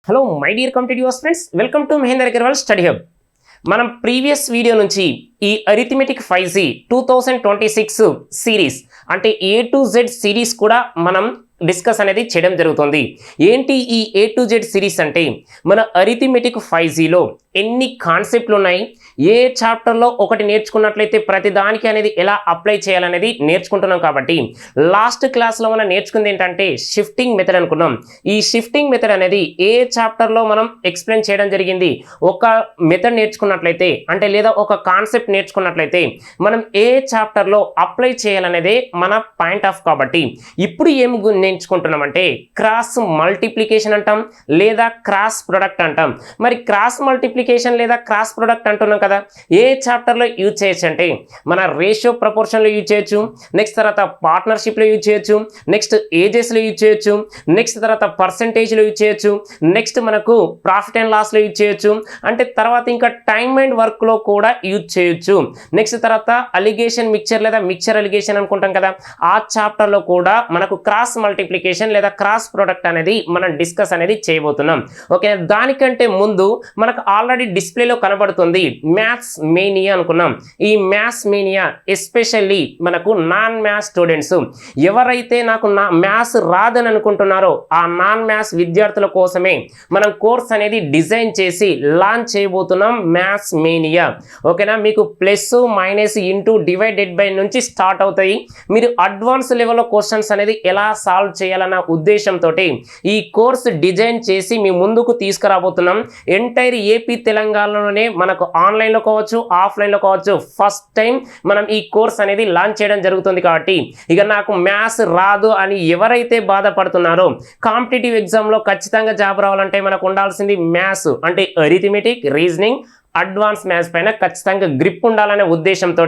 Hello my dear competitive friends, welcome to Mahender Agarwal study hub. మనం previous video నుంచి ఈ arithmetic 5C 2026 series అంటే A to Z series కూడా మనం డిస్కస్ అనేది చేయడం జరుగుతుంది. ఏంటి ఈ A to Z సిరీస్ అంటే మన అరిథమెటిక్ 5Cలో ఎన్ని కాన్సెప్ట్లు ఉన్నాయి, ఏ చాప్టర్లో ఒకటి నేర్చుకున్నట్లయితే ప్రతి దానికి అనేది ఎలా అప్లై చేయాలనేది నేర్చుకుంటున్నాం. కాబట్టి లాస్ట్ క్లాస్లో మనం నేర్చుకుంది ఏంటంటే షిఫ్టింగ్ మెథడ్ అనుకున్నాం. ఈ షిఫ్టింగ్ మెథడ్ అనేది ఏ చాప్టర్లో మనం ఎక్స్ప్లెయిన్ చేయడం జరిగింది. ఒక మెథడ్ నేర్చుకున్నట్లయితే అంటే లేదా ఒక కాన్సెప్ట్ నేర్చుకున్నట్లయితే మనం ఏ చాప్టర్లో అప్లై చేయాలనేదే మన పాయింట్ ఆఫ్. కాబట్టి ఇప్పుడు ఏం నేర్చుకుంటున్నాం అంటే క్రాస్ మల్టిప్లికేషన్ అంటాం లేదా క్రాస్ ప్రొడక్ట్ అంటాం. మరి క్రాస్ మల్టిప్లికేషన్ లేదా క్రాస్ ప్రొడక్ట్ అంటున్నాం కదా, ఏ చాప్టర్లో యూజ్ చేయొచ్చు అంటే మన రేషియో ప్రపోర్షన్లో యూజ్ చేయొచ్చు, నెక్స్ట్ తర్వాత పార్ట్నర్షిప్లో యూజ్ చేయొచ్చు, నెక్స్ట్ ఏజెస్లో యూజ్ చేయొచ్చు, నెక్స్ట్ తర్వాత పర్సంటేజ్లో యూజ్ చేయొచ్చు, నెక్స్ట్ మనకు ప్రాఫిట్ అండ్ లాస్లో యూజ్ చేయొచ్చు, అంటే తర్వాత ఇంకా టైమ్ అండ్ వర్క్లో కూడా యూజ్ చేయొచ్చు. నెక్స్ట్ తర్వాత అలిగేషన్ మిక్చర్ లేదా మిక్చర్ అలిగేషన్ అనుకుంటాం కదా, ఆ చాప్టర్లో కూడా మనకు క్రాస్ మల్టిప్లికేషన్ లేదా క్రాస్ ప్రొడక్ట్ అనేది మనం డిస్కస్ అనేది చేయబోతున్నాం. ఓకే, దానికంటే ముందు మనకు ఆల్రెడీ డిస్ప్లేలో కనబడుతుంది మ్యాథ్స్ మేనియా అనుకున్నాం. ఈ మ్యాథ్స్ మేనియా ఎస్పెషల్లీ మనకు నాన్ మ్యాథ్స్ స్టూడెంట్స్ ఎవరైతే నాకు మ్యాథ్స్ రాదని అనుకుంటున్నారో ఆ నాన్ మ్యాథ్స్ విద్యార్థుల కోసమే మనం కోర్స్ అనేది డిజైన్ చేసి లాంచ్ చేయబోతున్నాం మ్యాథ్స్ మేనియా. ఓకేనా, మీకు plus minus into divided by నుంచి స్టార్ట్ అవుతాయి. మీరు అడ్వాన్స్ లెవెల్లో క్వశ్చన్స్ అనేది ఎలా సాల్వ్ చేయాలన్న ఉద్దేశంతో ఈ కోర్స్ డిజైన్ చేసి మీ ముందుకు తీసుకురాబోతున్నాం. ఎంటైర్ ఏపీ తెలంగాణలోనే మనకు ఆన్లైన్లో కావచ్చు ఆఫ్లైన్లో కావచ్చు ఫస్ట్ టైం మనం ఈ కోర్స్ అనేది లాంచ్ చేయడం జరుగుతుంది. కాబట్టి ఇక నాకు మ్యాథ్స్ రాదు అని ఎవరైతే బాధపడుతున్నారో కాంపిటేటివ్ ఎగ్జామ్లో ఖచ్చితంగా జాబ్ రావాలంటే మనకు ఉండాల్సింది మ్యాథ్స్ అంటే అరిథమెటిక్, రీజనింగ్, అడ్వాన్స్ మ్యాథ్స్ పైన ఖచ్చితంగా గ్రిప్ ఉండాలనే ఉద్దేశంతో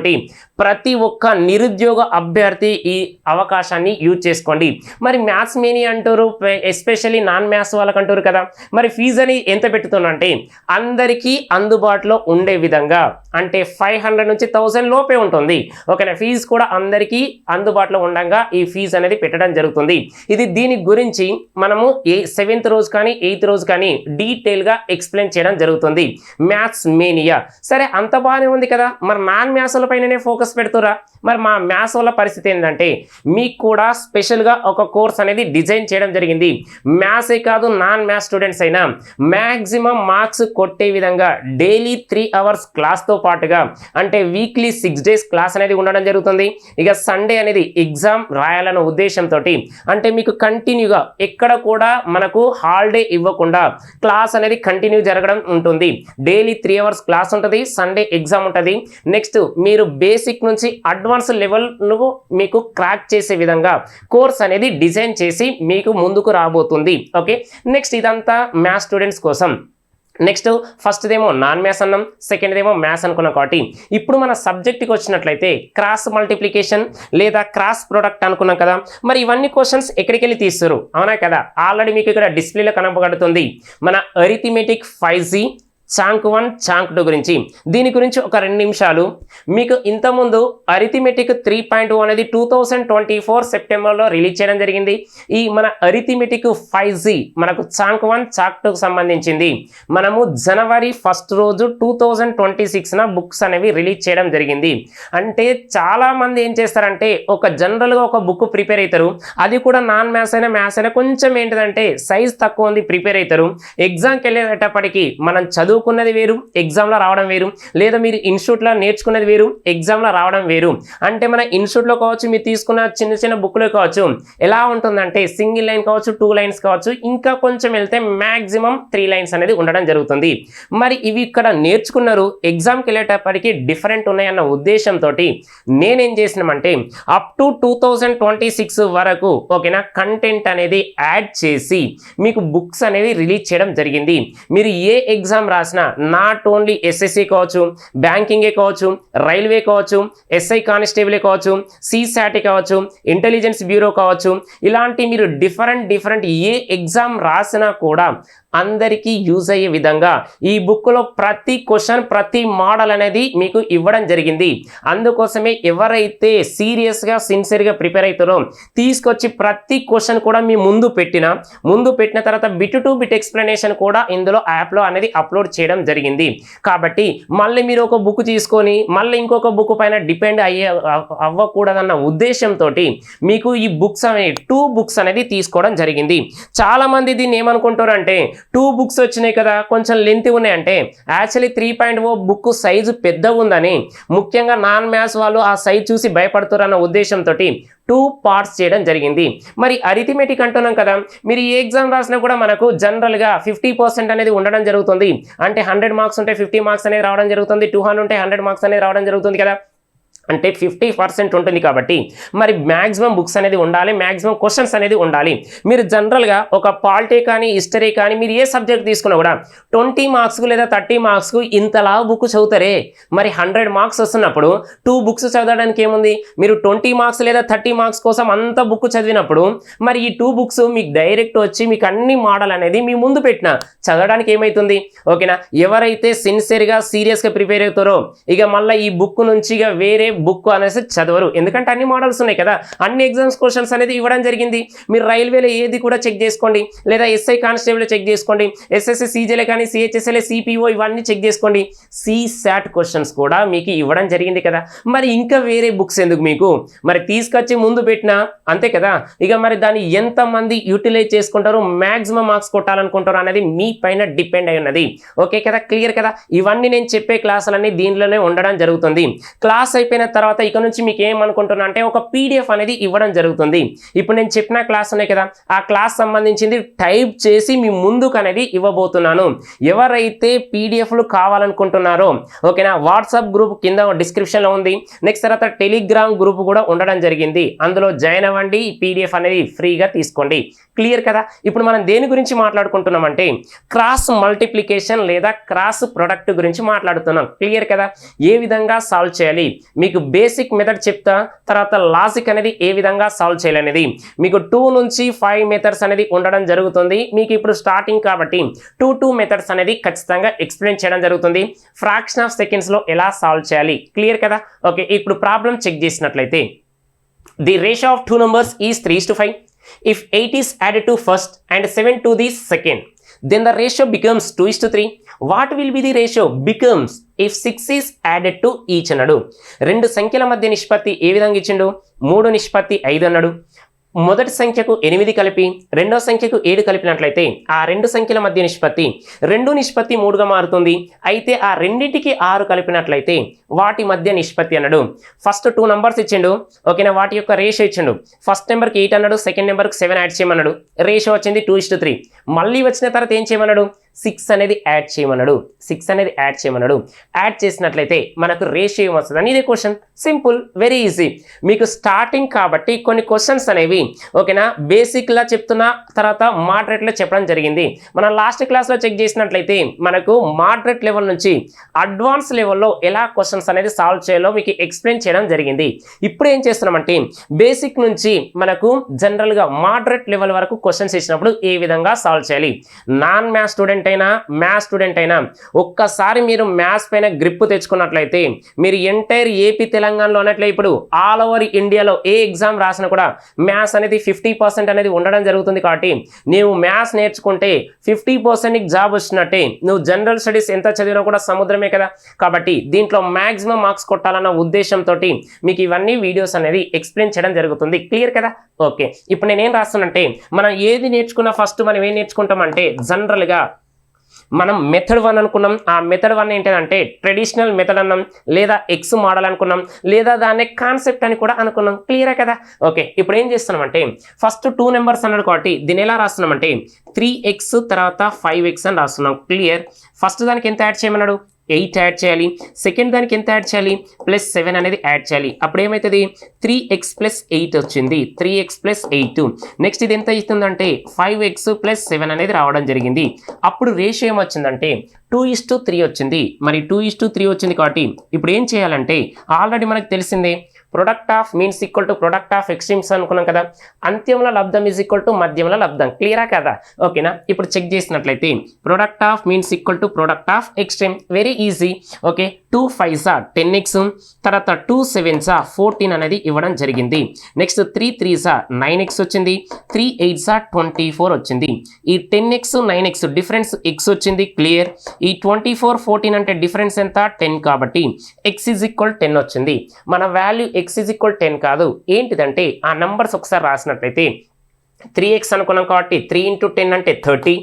ప్రతి ఒక్క నిరుద్యోగ అభ్యర్థి ఈ అవకాశాన్ని యూజ్ చేసుకోండి. మరి మ్యాథ్స్ మేనియా అంటారు, ఎస్పెషల్లీ నాన్ మ్యాథ్స్ వాళ్ళకి అంటారు కదా, మరి ఫీజు అని ఎంత పెడుతున్నంటే అందరికీ అందుబాటులో ఉండే విధంగా అంటే 500 నుంచి 1000 లోపే ఉంటుంది. ఓకేనా, ఫీజు కూడా అందరికీ అందుబాటులో ఉండగా ఈ ఫీజు అనేది పెట్టడం జరుగుతుంది. దీని గురించి మనము 7th రోజు కానీ 8th రోజు కానీ డీటెయిల్గా ఎక్స్ప్లెయిన్ చేయడం జరుగుతుంది. మ్యాథ్స్ మేనియా సరే అంత బాగానే ఉంది కదా, మరి నాన్ మ్యాథ్స్ పైననే ఫోకస్ పెడుతురా? మరి మా మ్యాథ్స్ వాళ్ళ పరిస్థితి ఏంటంటే మీకు కూడా స్పెషల్గా ఒక కోర్స్ అనేది డిజైన్ చేయడం జరిగింది. మ్యాథ్సే కాదు నాన్ మ్యాథ్స్ స్టూడెంట్స్ అయినా మ్యాక్సిమం మార్క్స్ కొట్టే విధంగా డైలీ 3 hours క్లాస్తో పాటుగా అంటే వీక్లీ 6 days క్లాస్ అనేది ఉండడం జరుగుతుంది. ఇక సండే అనేది ఎగ్జామ్ రాయాలన్న ఉద్దేశంతో అంటే మీకు కంటిన్యూగా ఎక్కడ కూడా మనకు హాలిడే ఇవ్వకుండా క్లాస్ అనేది కంటిన్యూ జరగడం ఉంటుంది. డైలీ 3 hours క్లాస్ ఉంటుంది, సండే ఎగ్జామ్ ఉంటుంది. నెక్స్ట్ మీరు బేసిక్ నుంచి అడ్వాన్స్ లెవెల్ మీకు క్రాక్ చేసే విధంగా కోర్స్ అనేది డిజైన్ చేసి మీకు ముందుకు రాబోతుంది. ఓకే, నెక్స్ట్ ఇదంతా మ్యాథ్స్ స్టూడెంట్స్ కోసం. నెక్స్ట్ ఫస్ట్ ఏమో నాన్ మ్యాథ్స్ అన్నాం, సెకండ్ ఏమో మ్యాథ్స్ అనుకున్నాం. కాబట్టి ఇప్పుడు మన సబ్జెక్ట్కి వచ్చినట్లయితే క్రాస్ మల్టిప్లికేషన్ లేదా క్రాస్ ప్రొడక్ట్ అనుకున్నాం కదా, మరి ఇవన్నీ క్వశ్చన్స్ ఎక్కడికి వెళ్ళి తీస్తారు? అవునా కదా, ఆల్రెడీ మీకు ఇక్కడ డిస్ప్లేలో కనపడుతుంది మన అరిథమెటిక్ 5C ఛాంక్ 1 ఛాంక్ 2 గురించి. దీని గురించి ఒక 2 నిమిషాలు మీకు ఇంతకుముందు అరిథమెటిక్ 3.0 అనేది 2024 సెప్టెంబర్లో రిలీజ్ చేయడం జరిగింది. ఈ మన అరిథమెటిక్ 5C మనకు ఛాంక్ 1 ఛాంక్ 2కు సంబంధించింది మనము జనవరి 1st రోజు 2026 బుక్స్ అనేవి రిలీజ్ చేయడం జరిగింది. అంటే చాలా మంది ఏం చేస్తారంటే ఒక జనరల్గా ఒక బుక్ ప్రిపేర్ అవుతారు, అది కూడా నాన్ మ్యాథ్స్ అయినా మ్యాథ్స్ అయినా కొంచెం ఏంటిదంటే సైజ్ తక్కువ ఉంది ప్రిపేర్ అవుతారు. ఎగ్జామ్కి వెళ్ళేటప్పటికి మనం చదువుకున్నది వేరు, ఎగ్జామ్లో రావడం వేరు, లేదా మీరు ఇన్స్టిట్యూట్లో నేర్చుకున్నది వేరు, ఎగ్జామ్లో రావడం వేరు. అంటే మన ఇన్స్టిట్యూట్లో కావచ్చు, మీరు తీసుకున్న చిన్న చిన్న బుక్లో కావచ్చు, ఎలా ఉంటుందంటే సింగిల్ లైన్ కావచ్చు, 2 lines కావచ్చు, ఇంకా కొంచెం వెళ్తే మ్యాక్సిమం 3 lines అనేది ఉండడం జరుగుతుంది. మరి ఇవి ఇక్కడ నేర్చుకున్నారు, ఎగ్జామ్కి వెళ్ళేటప్పటికి డిఫరెంట్ ఉన్నాయన్న ఉద్దేశంతో నేనేం చేసినామంటే అప్ టు 2026 వరకు ఓకేనా కంటెంట్ అనేది యాడ్ చేసి మీకు బుక్స్ అనేవి రిలీజ్ చేయడం జరిగింది. మీరు ఏ ఎగ్జామ్ రాసినా నాట్ ఓన్లీ ఎస్ఎస్సి కావచ్చు, బ్యాంకింగే కావచ్చు, రైల్వే కావచ్చు, ఎస్ఐ కానిస్టేబుల్ కావచ్చు, సిసాట్ కావచ్చు, ఇంటెలిజెన్స్ బ్యూరో కావచ్చు, ఇలాంటి మీరు డిఫరెంట్ ఏ ఎగ్జామ్ రాసినా కూడా అందరికీ యూజ్ అయ్యే విధంగా ఈ బుక్లో ప్రతి క్వశ్చన్ ప్రతి మోడల్ అనేది మీకు ఇవ్వడం జరిగింది. అందుకోసమే ఎవరైతే సీరియస్గా సిన్సియర్గా ప్రిపేర్ అవుతారో తీసుకొచ్చి ప్రతి క్వశ్చన్ కూడా మీ ముందు పెట్టిన తర్వాత బిట్ టు బిట్ ఎక్స్ప్లెనేషన్ కూడా ఇందులో యాప్లో అనేది అప్లోడ్ చేయడం జరిగింది. కాబట్టి మళ్ళీ మీరు ఒక బుక్ తీసుకొని మళ్ళీ ఇంకొక బుక్ పైన డిపెండ్ అవ్వకూడదన్న ఉద్దేశంతో మీకు ఈ బుక్స్ అనేవి 2 బుక్స్ అనేది తీసుకోవడం జరిగింది. చాలా మంది దీన్ని ఏమనుకుంటారు అంటే 2 బుక్స్ వచ్చినాయి కదా కొంచెం లెంత్ ఉన్నాయంటే యాక్చువల్లీ 3.0 బుక్ సైజు పెద్దగా ఉందని ముఖ్యంగా నాన్ మ్యాథ్స్ వాళ్ళు ఆ సైజ్ చూసి భయపడుతారు అన్న ఉద్దేశంతో 2 పార్ట్స్ చేయడం జరిగింది. మరి అరిథమెటిక్ అంటున్నాం కదా, మీరు ఏ ఎగ్జామ్ రాసినా కూడా మనకు జనరల్గా 50% అనేది ఉండడం జరుగుతుంది. అంటే 100 మార్క్స్ ఉంటే 50 మార్క్స్ అనేది రావడం జరుగుతుంది, 200 ఉంటే 100 మార్క్స్ అనేది రావడం జరుగుతుంది కదా. అంటే 50% ఉంటుంది. కాబట్టి మరి మ్యాక్సిమం బుక్స్ అనేది ఉండాలి, మ్యాక్సిమం క్వశ్చన్స్ అనేది ఉండాలి. మీరు జనరల్గా ఒక పాలిటీ కానీ హిస్టరీ కానీ మీరు ఏ సబ్జెక్ట్ తీసుకున్నా కూడా 20 మార్క్స్కు లేదా 30 మార్క్స్కు ఇంతలా బుక్ చదువుతారే. మరి 100 మార్క్స్ వస్తున్నప్పుడు 2 బుక్స్ చదవడానికి ఏముంది? మీరు 20 మార్క్స్ లేదా 30 మార్క్స్ కోసం అంత బుక్ చదివినప్పుడు మరి ఈ 2 బుక్స్ మీకు డైరెక్ట్ వచ్చి మీకు అన్ని మోడల్ అనేది మీ ముందు పెట్టిన చదవడానికి ఏమవుతుంది? ఓకేనా. ఎవరైతే సిన్సియర్గా సీరియస్గా ప్రిపేర్ అవుతారో ఇక మళ్ళీ ఈ బుక్ నుంచి ఇక వేరే బుక్ అనేసి చదవరు. ఎందుకంటే అన్ని మోడల్స్ ఉన్నాయి కదా, అన్ని ఎగ్జామ్స్ క్వశ్చన్స్ అనేది ఇవ్వడం జరిగింది. మీరు రైల్వేలో ఏది కూడా చెక్ చేసుకోండి, లేదా ఎస్ఐ కానిస్టేబుల్ చెక్ చేసుకోండి, ఎస్ఎస్సి సీజీఎల్ కానీ సిహెచ్ఎస్ఎల్ సిపిఓ ఇవన్నీ చెక్ చేసుకోండి. సిసాట్ క్వశ్చన్స్ కూడా మీకు ఇవ్వడం జరిగింది కదా. మరి ఇంకా వేరే బుక్స్ ఎందుకు మీకు? మరి తీసుకొచ్చి ముందు పెట్టినా అంతే కదా. ఇక మరి దాన్ని ఎంతమంది యూటిలైజ్ చేసుకుంటారు, మ్యాక్సిమం మార్క్స్ కొట్టాలనుకుంటారు అనేది మీ పైన డిపెండ్ అయి ఉన్నది. ఓకే కదా, క్లియర్ కదా. ఇవన్నీ నేను చెప్పే క్లాసులన్నీ దీనిలోనే ఉండడం జరుగుతుంది. క్లాస్ అయిపోయిన తర్వాత ఇక నుంచి మీకు ఏమనుకుంటున్నా అంటే ఒక పీడిఎఫ్ అనేది ఇవ్వడం జరుగుతుంది. ఇప్పుడు నేను చెప్పిన క్లాస్ ఉన్నాయి కదా, ఆ క్లాస్ సంబంధించింది టైప్ చేసి మీ ముందుకు అనేది ఇవ్వబోతున్నాను. ఎవరైతే పీడిఎఫ్లు కావాలనుకుంటున్నారో ఓకేనా, వాట్సాప్ గ్రూప్ కింద డిస్క్రిప్షన్లో ఉంది. నెక్స్ట్ తర్వాత టెలిగ్రామ్ గ్రూప్ కూడా ఉండడం జరిగింది. అందులో జాయిన్ అవ్వండి, పీడిఎఫ్ అనేది ఫ్రీగా తీసుకోండి. క్లియర్ కదా. ఇప్పుడు మనం దేని గురించి మాట్లాడుకుంటున్నామంటే క్రాస్ మల్టిప్లికేషన్ లేదా క్రాస్ ప్రొడక్ట్ గురించి మాట్లాడుతున్నాం. క్లియర్ కదా. ఏ విధంగా సాల్వ్ చేయాలి మీకు బేసిక్ మెథడ్ చెప్తా, తర్వాత లాజిక్ అనేది ఏ విధంగా సాల్వ్ చేయాలనేది. మీకు 2 నుంచి 5 మెథడ్స్ అనేది ఉండడం జరుగుతుంది. మీకు ఇప్పుడు స్టార్టింగ్ కాబట్టి 2 మెథడ్స్ అనేది ఖచ్చితంగా ఎక్స్ప్లెయిన్ చేయడం జరుగుతుంది. ఫ్రాక్షన్ ఆఫ్ సెకండ్స్లో ఎలా సాల్వ్ చేయాలి. క్లియర్ కదా. ఓకే, ఇప్పుడు ప్రాబ్లం చెక్ చేసినట్లయితే the ratio of 2 numbers is 3:5. If 8 is added to first and 7 to the second, then the ratio becomes 2:3. What will be the ratio becomes if 6 is added to each అన్నాడు. 2 సంఖ్యల మధ్య నిష్పత్తి ఏ విధంగా ఇచ్చిండు? 3:5 అన్నాడు. మొదటి సంఖ్యకు 8 కలిపి రెండో సంఖ్యకు 7 కలిపినట్లయితే ఆ 2 సంఖ్యల మధ్య నిష్పత్తి 2:3గా మారుతుంది. అయితే ఆ రెండింటికి 6 కలిపినట్లయితే వాటి మధ్య నిష్పత్తి అన్నాడు. ఫస్ట్ 2 నంబర్స్ ఇచ్చిండు ఓకేనా, వాటి యొక్క రేషియో ఇచ్చిండు. ఫస్ట్ నెంబర్కి 8 అన్నాడు, సెకండ్ నెంబర్కి 7 యాడ్ చేయమన్నాడు. రేషియో వచ్చింది 2:3. మళ్ళీ వచ్చిన తర్వాత ఏం చేయమన్నాడు? 6 అనేది యాడ్ చేయమన్నాడు. 6 అనేది యాడ్ చేయమన్నాడు. యాడ్ చేసినట్లయితే మనకు రేషియో ఏమొస్తుంది అని ఇదే క్వశ్చన్. Simple, very easy. మీకు స్టార్టింగ్ కాబట్టి కొన్ని క్వశ్చన్స్ అనేవి ఓకేనా బేసిక్లా చెప్తున్నా, తర్వాత మోడరేట్లో చెప్పడం జరిగింది. మనం లాస్ట్ క్లాస్లో చెక్ చేసినట్లయితే మనకు మోడరేట్ లెవెల్ నుంచి అడ్వాన్స్ లెవెల్లో ఎలా క్వశ్చన్స్ అనేది సాల్వ్ చేయాలో మీకు ఎక్స్ప్లెయిన్ చేయడం జరిగింది. ఇప్పుడు ఏం చేస్తున్నామంటే బేసిక్ నుంచి మనకు జనరల్గా మోడరేట్ లెవెల్ వరకు క్వశ్చన్స్ ఇచ్చినప్పుడు ఏ విధంగా సాల్వ్ చేయాలి. నాన్ మ్యాథ్స్ స్టూడెంట్ అయినా మ్యాథ్స్ స్టూడెంట్ అయినా ఒక్కసారి మీరు మ్యాథ్స్ పైన గ్రిప్ తెచ్చుకున్నట్లయితే మీరు ఎంటైర్ ఏపీ తెలంగాణలో అన్నట్లే ఇప్పుడు ఆల్ ఓవర్ ఇండియాలో ఏ ఎగ్జామ్ రాసినా కూడా మ్యాథ్స్ అనేది 50% అనేది ఉండడం జరుగుతుంది. కాబట్టి నీవు మ్యాథ్స్ నేర్చుకుంటే 50% జాబ్ వచ్చినట్టే. నువ్వు జనరల్ స్టడీస్ ఎంత చదివినా కూడా సముద్రమే కదా. కాబట్టి దీంట్లో మ్యాక్సిమం మార్క్స్ కొట్టాలన్న ఉద్దేశంతో మీకు ఇవన్నీ వీడియోస్ అనేది ఎక్స్ప్లెయిన్ చేయడం జరుగుతుంది. క్లియర్ కదా. ఓకే, ఇప్పుడు నేనేం రాస్తానంటే మనం ఏది నేర్చుకున్నా ఫస్ట్ మనం ఏం నేర్చుకుంటామంటే జనరల్గా మనం మెథడ్ 1 అనుకున్నాం. ఆ మెథడ్ 1 ఏంటంటే ట్రెడిషనల్ మెథడ్ అన్నాం, లేదా ఎక్స్ మోడల్ అనుకున్నాం, లేదా దాన్ని కాన్సెప్ట్ అని కూడా అనుకున్నాం. క్లియరే కదా. ఓకే, ఇప్పుడు ఏం చేస్తున్నామంటే ఫస్ట్ 2 నెంబర్స్ అన్నాడు కాబట్టి దీన్ని ఎలా రాస్తున్నామంటే 3x తర్వాత 5x అని రాస్తున్నాం. క్లియర్. ఫస్ట్ దానికి ఎంత యాడ్ చేయమన్నాడు? 8 యాడ్ చేయాలి. సెకండ్ దానికి ఎంత యాడ్ చేయాలి? +7 అనేది యాడ్ చేయాలి. అప్పుడు ఏమవుతుంది? 3x + 8 వచ్చింది. 3x + 8. నెక్స్ట్ ఇది ఎంత అవుతుందంటే 5x + 7 అనేది రావడం జరిగింది. అప్పుడు రేషియో ఏమొచ్చిందంటే 2:3 వచ్చింది. మరి 2:3 వచ్చింది కాబట్టి ఇప్పుడు ఏం చేయాలంటే ఆల్రెడీ మనకు తెలిసిందే product of means equal to product of extremes అనుకున్నాం కదా, అంత్యంలో లబ్ధం ఈజ్ ఈక్వల్ టు మధ్యంలో లబ్ధం. క్లియరా కదా? ఓకేనా? ఇప్పుడు చెక్ చేసినట్లయితే product of means equal to product of extreme, very easy. Okay, 2 5s 10x, తర్వాత 2 7s 14 అనేది ఇవ్వడం జరిగింది. నెక్స్ట్ 3 3s 9x వచ్చింది, 3 8s 24 వచ్చింది. ఈ 10x 9x డిఫరెన్స్ x వచ్చింది. క్లియర్? ఈ 24 14 అంటే డిఫరెన్స్ ఎంత? 10 కాబట్టి x ఈజ్ ఈక్వల్ 10 వచ్చింది. మన వాల్యూ x ఈజ్ ఈక్వల్ 10 కాదు, ఏంటిదంటే ఆ నంబర్స్ ఒకసారి రాసినట్లయితే 3x అనుకున్నాం కాబట్టి 3 × 10 అంటే 30,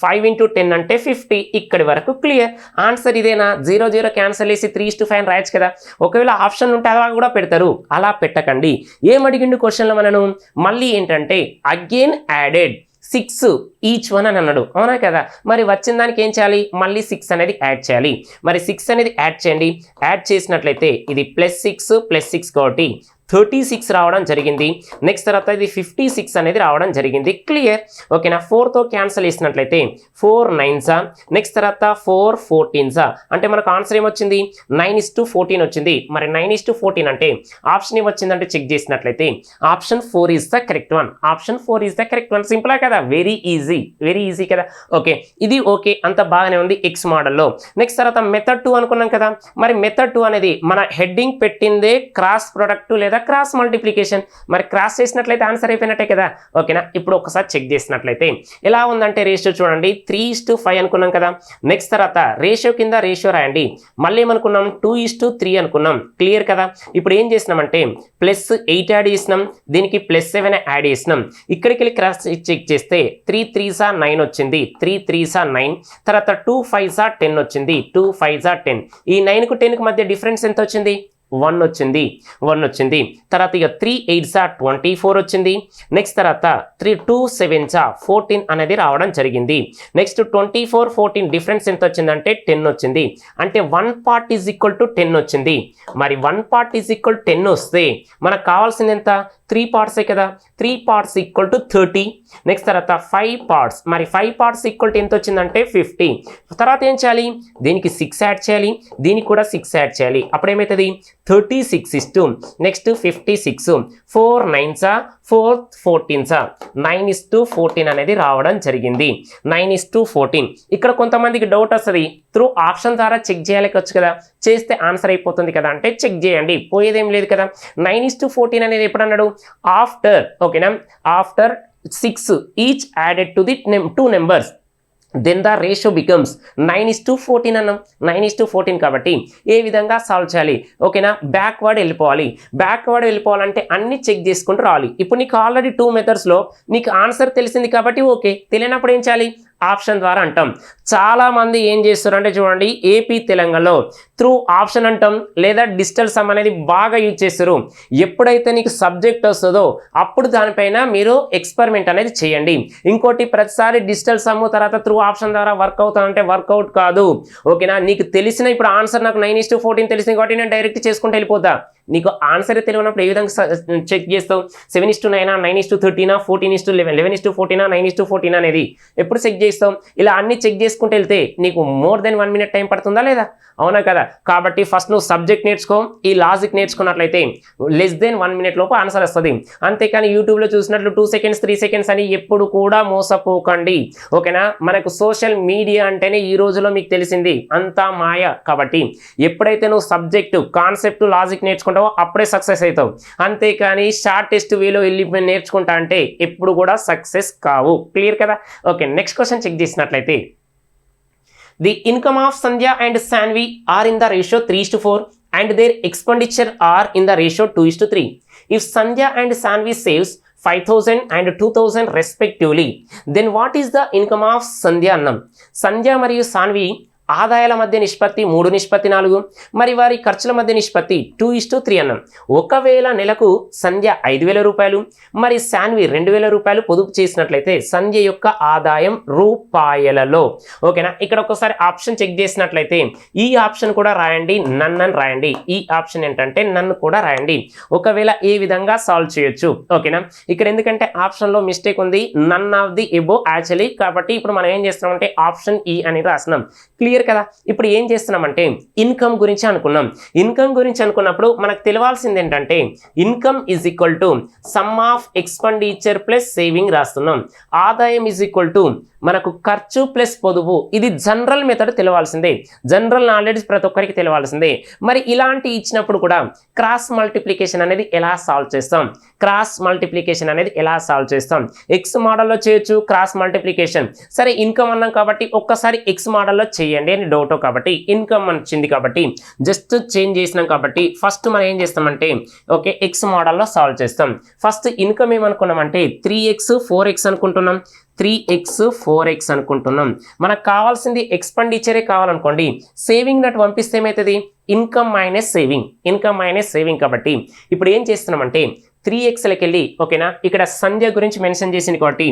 5 × 10 అంటే 50. ఇక్కడి వరకు క్లియర్. ఆన్సర్ ఇదేనా? 0 0 క్యాన్సల్ చేసి 3:5 రాయొచ్చు కదా. ఒకవేళ ఆప్షన్ ఉంటే అలా కూడా పెడతారు, అలా పెట్టకండి. ఏమడిగిండు క్వశ్చన్లో మనను? మళ్ళీ ఏంటంటే అగైన్ యాడెడ్ 6 ఈచ్ వన్ అని అన్నాడు, అవునా కదా? మరి వచ్చిన దానికి ఏం చేయాలి? మళ్ళీ 6 అనేది యాడ్ చేయాలి. మరి 6 అనేది యాడ్ చేయండి. యాడ్ చేసినట్లయితే ఇది +6 +6 కాబట్టి 36 రావడం జరిగింది. నెక్స్ట్ తర్వాత ఇది 56 అనేది రావడం జరిగింది. క్లియర్? ఓకేనా? 4తో క్యాన్సల్ చేసినట్లయితే 4 9s, నెక్స్ట్ తర్వాత 4 14s, అంటే మనకు ఆన్సర్ ఏమొచ్చింది? 9:14 వచ్చింది. మరి 9:14 అంటే ఆప్షన్ ఏమొచ్చిందంటే చెక్ చేసినట్లయితే option 4 is the correct one. Option 4 is the correct one. సింపులా కదా? వెరీ ఈజీ కదా? ఓకే, ఇది ఓకే, అంత బాగానే ఉంది ఎక్స్ మోడల్లో. నెక్స్ట్ తర్వాత మెథడ్ 2 అనుకున్నాం కదా. మరి మెథడ్ 2 అనేది మన హెడ్డింగ్ పెట్టిందే క్రాస్ ప్రొడక్ట్ లేదా క్రాస్ మల్టిప్లికేషన్. మరి క్రాస్ చేసినట్లయితే ఆన్సర్ అయిపోయినట్టే కదా. ఓకేనా? ఇప్పుడు ఒకసారి చెక్ చేసినట్లయితే ఎలా ఉందంటే రేషియో చూడండి, 3:5 అనుకున్నాం కదా. నెక్స్ట్ తర్వాత రేషియో కింద రేషియో రాయండి. మళ్ళీ ఏమనుకున్నాం? 2:3 అనుకున్నాం. క్లియర్ కదా? ఇప్పుడు ఏం చేసినామంటే +8 యాడ్ చేసినాం, దీనికి +7 యాడ్ చేసినాం. ఇక్కడికి వెళ్ళి క్రాస్ చెక్ చేస్తే 3 3s 9 వచ్చింది, 3 3s 9, తర్వాత 2 5s 10 వచ్చింది, 2 5s 10. ఈ 9కు 10కు మధ్య డిఫరెన్స్ ఎంత వచ్చింది? 1 వచ్చింది. తర్వాత ఇక 3 8s 24 వచ్చింది. నెక్స్ట్ తర్వాత 2 7s 14 అనేది రావడం జరిగింది. నెక్స్ట్ 24 14 డిఫరెన్స్ ఎంత వచ్చిందంటే 10 వచ్చింది. అంటే 1 part ఈజ్ ఈక్వల్ టు 10 వచ్చింది. మరి 1 part ఈజ్ ఈక్వల్ 10 వస్తే మనకు కావాల్సింది ఎంత? 3 parts కదా. 3 parts ఈక్వల్ టు 30. నెక్స్ట్ తర్వాత 5 parts, మరి 5 parts ఈక్వల్ టు ఎంత వచ్చిందంటే 50. తర్వాత ఏం చేయాలి? దీనికి 6 యాడ్ చేయాలి, దీనికి కూడా 6 యాడ్ చేయాలి. అప్పుడు ఏమవుతుంది? 36 నెక్స్ట్ 56, 4 9s 4 14s 9:14 అనేది రావడం జరిగింది. 9:14. ఇక్కడ కొంతమందికి డౌట్ వస్తుంది, త్రూ ఆప్షన్ ద్వారా చెక్ చేయలేకొచ్చు కదా, చేస్తే ఆన్సర్ అయిపోతుంది కదా అంటే చెక్ చేయండి, పోయేదేం లేదు కదా. 9:14 అనేది ఎప్పుడు అన్నాడు? ఆఫ్టర్. ఓకేనా? After 6 each added to the 2 numbers, then the ratio becomes 9:14 అన్నాం. 9:14 కాబట్టి ఏ విధంగా సాల్వ్ చేయాలి? ఓకేనా? బ్యాక్వర్డ్ వెళ్ళిపోవాలంటే అన్ని చెక్ చేసుకుంటూ రావాలి. ఇప్పుడు నీకు ఆల్రెడీ 2 మెథడ్స్లో నీకు ఆన్సర్ తెలిసింది కాబట్టి ఓకే, తెలియనప్పుడు ఏం చేయాలి? ఆప్షన్ ద్వారా అంటాం. చాలా మంది ఏం చేస్తారు అంటే చూడండి, ఏపీ తెలంగాణలో త్రూ ఆప్షన్ అంటాం లేదా డిజిటల్ సమ్ అనేది బాగా యూజ్ చేస్తారు. ఎప్పుడైతే నీకు సబ్జెక్ట్ వస్తుందో అప్పుడు దానిపైన మీరు ఎక్స్పెరిమెంట్ అనేది చేయండి. ఇంకోటి, ప్రతిసారి డిజిటల్ సమ్ తర్వాత త్రూ ఆప్షన్ ద్వారా వర్క్ అవుతానంటే వర్కౌట్ కాదు. ఓకేనా? నీకు తెలిసిన ఇప్పుడు ఆన్సర్ నాకు 9:14 తెలిసింది కాబట్టి నేను డైరెక్ట్ చేసుకుంటూ వెళ్ళిపోతా. నీకు ఆన్సర్ తెలియనప్పుడు ఏ విధంగా చెక్ చేస్తావు? 7:9, 9:13, 14:11, 11:14, 9:14 అనేది ఎప్పుడు చెక్ చేస్తావు? ఇలా అన్ని చెక్ చేసుకుంటూ వెళ్తే నీకు మోర్ దెన్ 1 minute టైం పడుతుందా లేదా? అవునా కదా? కాబట్టి ఫస్ట్ నువ్వు సబ్జెక్ట్ నేర్చుకో, ఈ లాజిక్ నేర్చుకున్నట్లయితే లెస్ దెన్ 1 minute లోపు ఆన్సర్ వస్తుంది. అంతేకాని యూట్యూబ్లో చూసినట్లు 2 seconds 3 seconds అని ఎప్పుడు కూడా మోసపోకండి. ఓకేనా? మనకు సోషల్ మీడియా అంటేనే ఈ రోజులో మీకు తెలిసింది అంతా మాయ. కాబట్టి ఎప్పుడైతే నువ్వు సబ్జెక్టు, కాన్సెప్ట్, లాజిక్ నేర్చుకుంటావో అప్పుడే సక్సెస్ అవుతావు. అంతేకాని షార్ట్ టెస్ట్ వేలో వెళ్ళి నేర్చుకుంటా అంటే ఎప్పుడు కూడా సక్సెస్ కావు. క్లియర్ కదా? ఓకే, నెక్స్ట్ క్వశ్చన్ చెక్ చేసినట్లయితే the income of Sandhya and Sanvi are in the ratio 3:4 and their expenditure are in the ratio 2:3. If Sandhya and Sanvi saves 5,000 and 2,000 respectively, then what is the income of Sandhya అన్నాం. సంధ్య మరియు సాన్వి ఆదాయాల మధ్య నిష్పత్తి 3:4, మరి వారి ఖర్చుల మధ్య నిష్పత్తి 2:3 అన్నాం. ఒకవేళ నెలకు సంధ్య 5,000 రూపాయలు మరి సాన్వి 2,000 రూపాయలు పొదుపు చేసినట్లయితే సంధ్య యొక్క ఆదాయం రూపాయలలో. ఓకేనా? ఇక్కడ ఒకసారి ఆప్షన్ చెక్ చేసినట్లయితే ఈ ఆప్షన్ కూడా రాయండి, నన్ను రాయండి. ఈ ఆప్షన్ ఏంటంటే నన్ను కూడా రాయండి. ఒకవేళ ఏ విధంగా సాల్వ్ చేయొచ్చు. ఓకేనా? ఇక్కడ ఎందుకంటే ఆప్షన్లో మిస్టేక్ ఉంది, none of the above actually. కాబట్టి ఇప్పుడు మనం ఏం చేస్తున్నామంటే ఆప్షన్ ఈ అని రాసినాం. క్లియర్ క్లియర్ కదా. ఇప్పుడు ఏం చేస్తున్నామంటే ఇన్కమ్ గురించి అనుకున్నాం. ఇన్కమ్ గురించి అనుకున్నప్పుడు మనకు తెలియాల్సింది ఏంటంటే income is equal to sum of expenditure plus saving రాస్తున్నాం. ఆదాయం ఈజ్ ఈక్వల్ టు మనకు ఖర్చు ప్లస్ పొదుపు. ఇది జనరల్ మెథడ్ తెలియాల్సిందే, జనరల్ నాలెడ్జ్ ప్రతి ఒక్కరికి తెలియాల్సిందే. మరి ఇలాంటి ఇచ్చినప్పుడు కూడా క్రాస్ మల్టిప్లికేషన్ అనేది ఎలా సాల్వ్ చేస్తాం, క్రాస్ మల్టిప్లికేషన్ అనేది ఎలా సాల్వ్ చేస్తాం. ఎక్స్ మోడల్లో చేయొచ్చు క్రాస్ మల్టిప్లికేషన్. సరే ఇన్కమ్ అన్నాం కాబట్టి ఒక్కసారి ఎక్స్ మోడల్లో చేయండి అని డౌట్ కాబట్టి ఇన్కమ్ వచ్చింది కాబట్టి జస్ట్ చేంజ్ చేసినాం కాబట్టి ఫస్ట్ మనం ఏం చేస్తామంటే ఓకే ఎక్స్ మోడల్లో సాల్వ్ చేస్తాం. ఫస్ట్ ఇన్కమ్ ఏమనుకున్నామంటే 3x 4x అనుకుంటున్నాం, 3x 4x అనుకుంటున్నాం. మనకు కావాల్సింది ఎక్స్పెండిచరే కావాలనుకోండి, సేవింగ్ నటు పంపిస్తే ఏమవుతుంది income minus saving, income minus saving. కాబట్టి ఇప్పుడు ఏం చేస్తున్నామంటే 3xలకి వెళ్ళి ఓకేనా ఇక్కడ సంధ్య గురించి మెన్షన్ చేసింది కాబట్టి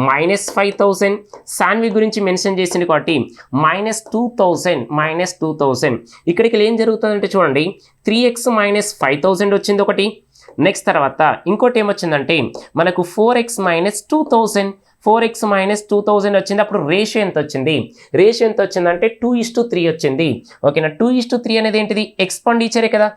-5000, సాన్వి గురించి మెన్షన్ చేసింది కాబట్టి -2000. ఇక్కడికి వెళ్ళి ఏం జరుగుతుందంటే చూడండి 3x - 5000 వచ్చింది ఒకటి. నెక్స్ట్ తర్వాత ఇంకోటి ఏమొచ్చిందంటే మనకు 4x - 2000, 4x - 2000 వచ్చింది. అప్పుడు రేషియో ఎంత వచ్చింది, రేషియో ఎంత వచ్చిందంటే 2:3 వచ్చింది. ఓకేనా 2:3 అనేది ఏంటిది ఎక్స్పెండిచరే కదా.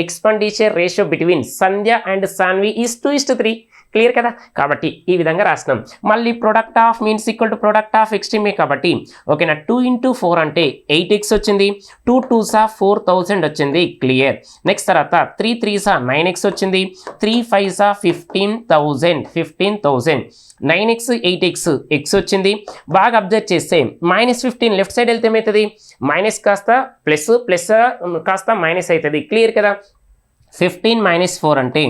Expenditure ratio between Sandhya and Saanvi is 2:3. Clear కదా. కాబట్టి ఈ విధంగా రాసినాం. మళ్ళీ product of means equal to product of ఎక్స్ట్రీమే కాబట్టి ఓకేనా 2 × 4 అంటే 8x వచ్చింది, 2 2s 4000 వచ్చింది. క్లియర్. నెక్స్ట్ తర్వాత 3 3s 9x వచ్చింది, 3 5s 15,000. 9x 8x x వచ్చింది. బాగా అబ్జర్వ్ చేస్తే -15 లెఫ్ట్ సైడ్ వెళ్తే ఏమవుతుంది మైనస్ కాస్త ప్లస్, ప్లస్ కాస్త మైనస్ అవుతుంది. క్లియర్ కదా. 15 - 4 అంటే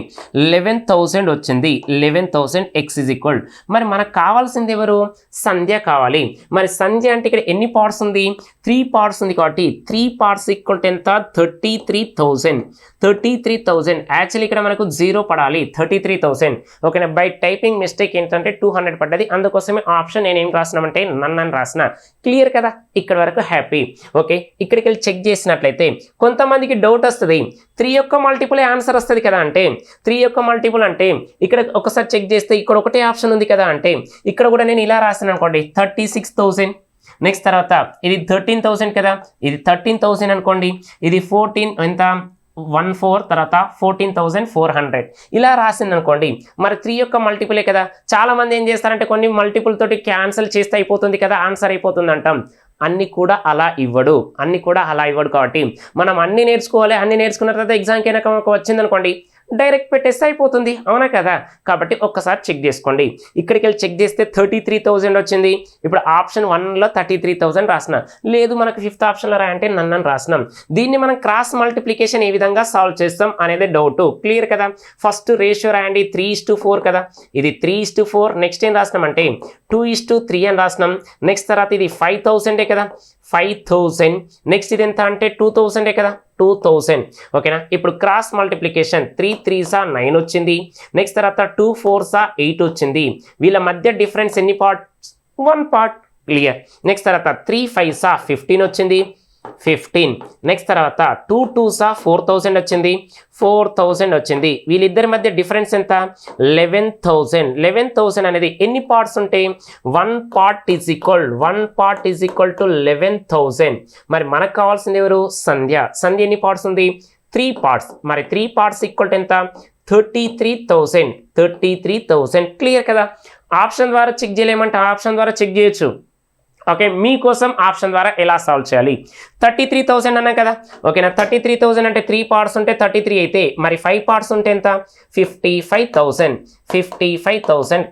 11,000 వచ్చింది. 11,000 x ఈజ్ ఈక్వల్. మరి మనకు కావాల్సింది ఎవరు సంధ్య కావాలి. మరి సంధ్య అంటే ఇక్కడ ఎన్ని పార్ట్స్ ఉంది 3 పార్ట్స్ ఉంది కాబట్టి 3 పార్ట్స్ ఈక్వల్ టు ఎంత 33,000. యాక్చువల్లీ ఇక్కడ మనకు 0 పడాలి 33,000. ఓకేనా బై టైపింగ్ మిస్టేక్ ఏంటంటే 200 పడ్డది. అందుకోసమే ఆప్షన్ నేను ఏం రాసినామంటే నన్ను అని రాసిన. క్లియర్ కదా. ఇక్కడ వరకు హ్యాపీ. ఓకే ఇక్కడికి వెళ్ళి చెక్ చేసినట్లయితే కొంతమందికి డౌట్ వస్తుంది 3 యొక్క మల్టిపుల్ ఆన్సర్ వస్తుంది కదా అంటే 3 యొక్క మల్టిపుల్ అంటే ఇక్కడ ఒకసారి చెక్ చేస్తే ఇక్కడ ఒకటే ఆప్షన్ ఉంది కదా అంటే ఇక్కడ కూడా నేను ఇలా రాసాను అనుకోండి 36,000. నెక్స్ట్ తర్వాత ఇది 13,000 కదా, ఇది 13,000 అనుకోండి, ఇది 14 ఎంత 14 తర్వాత 14,400 ఇలా రాసింది అనుకోండి. మరి 3 యొక్క మల్టిపులే కదా. చాలా మంది ఏం చేస్తారంటే కొన్ని మల్టిపుల్ తోటి క్యాన్సిల్ చేస్తే అయిపోతుంది కదా ఆన్సర్ అయిపోతుంది అంటాం. అన్ని కూడా అలా ఇవ్వడు కాబట్టి మనం అన్ని నేర్చుకోవాలి. అన్ని నేర్చుకున్న తర్వాత ఎగ్జామ్కి అయినా వచ్చింది అనుకోండి డైరెక్ట్ పెట్టేస్తే అయిపోతుంది. అవునా కదా. కాబట్టి ఒక్కసారి చెక్ చేసుకోండి. ఇక్కడికి వెళ్ళి చెక్ చేస్తే 33,000 వచ్చింది. ఇప్పుడు ఆప్షన్ 1లో 33,000 రాసిన, లేదు మనకు 5th ఆప్షన్లో రాయంటే నన్ను రాసినాం. దీన్ని మనం క్రాస్ మల్టిప్లికేషన్ ఏ విధంగా సాల్వ్ చేస్తాం అనేది డౌట్. క్లియర్ కదా. ఫస్ట్ రేషియో రాయండి 3:4 కదా, ఇది 3:4. నెక్స్ట్ ఏం రాసినామంటే 2:3 అని రాసినాం. నెక్స్ట్ తర్వాత ఇది 5,000 కదా, 5,000. నెక్స్ట్ ఇది ఎంత అంటే 2,000 కదా, 2,000. ఓకేనా. ఇప్పుడు క్రాస్ మల్టిప్లికేషన్ 3 3s 9 వచ్చింది. నెక్స్ట్ తర్వాత 2 4s 8 వచ్చింది. వీళ్ళ మధ్య డిఫరెన్స్ ఎన్ని పార్ట్స్ 1 పార్ట్. క్లియర్. నెక్స్ట్ తర్వాత 3 5s 15 వచ్చింది, 15. నెక్స్ట్ తర్వాత 2 2s 4,000 వచ్చింది, 4,000 వచ్చింది. వీళ్ళిద్దరి మధ్య డిఫరెన్స్ ఎంత 11,000 అనేది ఎన్ని పార్ట్స్ ఉంటాయి 1 పార్ట్ ఈజ్ ఈక్వల్ టు 11,000. మరి మనకు కావాల్సింది ఎవరు సంధ్య ఎన్ని పార్ట్స్ ఉంది 3 పార్ట్స్. మరి 3 పార్ట్స్ ఈక్వల్ టు ఎంత 33,000. క్లియర్ కదా. ఆప్షన్ ద్వారా చెక్ చేయలేమంటే ఆప్షన్ ద్వారా చెక్ చేయొచ్చు. ఓకే మీకోసం ఆప్షన్ ద్వారా ఎలా సాల్వ్ చేయాలి 33,000 అన్నా కదా. ఓకేనా 33,000 అంటే 3 పార్ట్స్ ఉంటే 33 అయితే మరి 5 పార్ట్స్ ఉంటే ఎంత 55,000.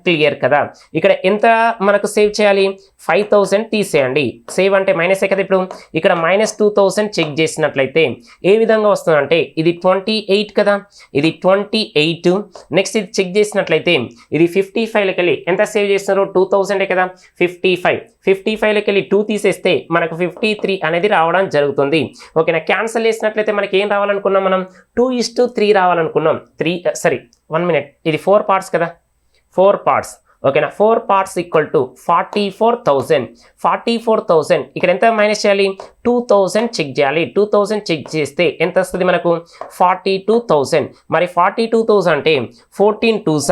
క్లియర్ కదా. ఇక్కడ ఎంత మనకు సేవ్ చేయాలి 5,000 తీసేయండి. సేవ్ అంటే మైనసే కదా. ఇప్పుడు ఇక్కడ -2,000 చెక్ చేసినట్లయితే ఏ విధంగా వస్తుందంటే ఇది 28 కదా, ఇది 28. నెక్స్ట్ ఇది చెక్ చేసినట్లయితే ఇది 55లోకి వెళ్ళి ఎంత సేవ్ చేస్తున్నారు 2,000 కదా, 55లోకి వెళ్ళి 2 తీసేస్తే మనకు 53 అనేది రావడం జరుగుతుంది. ఓకేనా. క్యాన్సిల్ చేసినట్లయితే మనకి ఏం రావాలనుకున్నాం మనం 2:3 రావాలనుకున్నాం. 1 minute. ఇది 4 పార్ట్స్ కదా, 4 పార్ట్స్. ఓకేనా 4 పార్ట్స్ ఈక్వల్ టు 44,000. ఇక్కడ ఎంత మైనస్ చేయాలి 2000 చెక్ చేయాలి. 2000 చెక్ చేస్తే ఎంత వస్తుంది మనకు? 42,000. మరి 42,000 అంటే 14 2s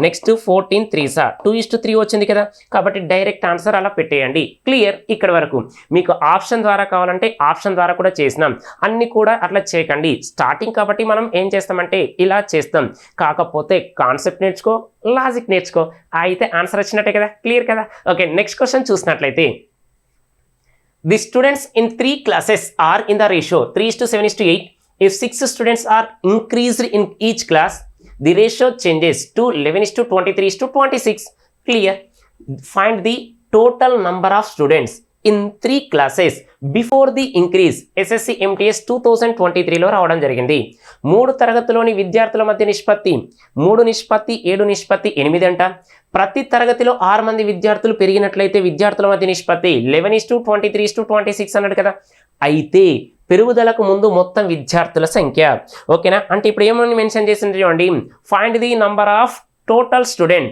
నెక్స్ట్ 14 3s 2:3 వచ్చింది కదా. కాబట్టి డైరెక్ట్ ఆన్సర్ అలా పెట్టేయండి. క్లియర్? ఇక్కడ వరకు మీకు ఆప్షన్ ద్వారా కావాలంటే ఆప్షన్ ద్వారా కూడా చేసినాం. అన్ని కూడా అట్లా చేయకండి. స్టార్టింగ్ కాబట్టి మనం ఏం చేస్తామంటే ఇలా చేస్తాం. కాకపోతే కాన్సెప్ట్ నేర్చుకో, లాజిక్ నేర్చుకో, అయితే ఆన్సర్ వచ్చినట్టే కదా. క్లియర్ కదా? ఓకే, నెక్స్ట్ క్వశ్చన్ చూసినట్లయితే the students in 3 classes are in the ratio 3:7:8. If 6 students are increased in each class, the ratio changes to 11:23:26. Clear? Find the total number of students in 3 classes before the increase. SSC MTS 2023లో రావడం జరిగింది. 3 తరగతిలోని విద్యార్థుల మధ్య నిష్పత్తి 3:7:8 అంట. ప్రతి తరగతిలో 6 మంది విద్యార్థులు పెరిగినట్లయితే విద్యార్థుల మధ్య నిష్పత్తి 11:23:26 అన్నాడు కదా. అయితే పెరుగుదలకు ముందు మొత్తం విద్యార్థుల సంఖ్య. ఓకేనా? అంటే ఇప్పుడు ఏమని మెన్షన్ చేసింది చూడండి, find the number of total student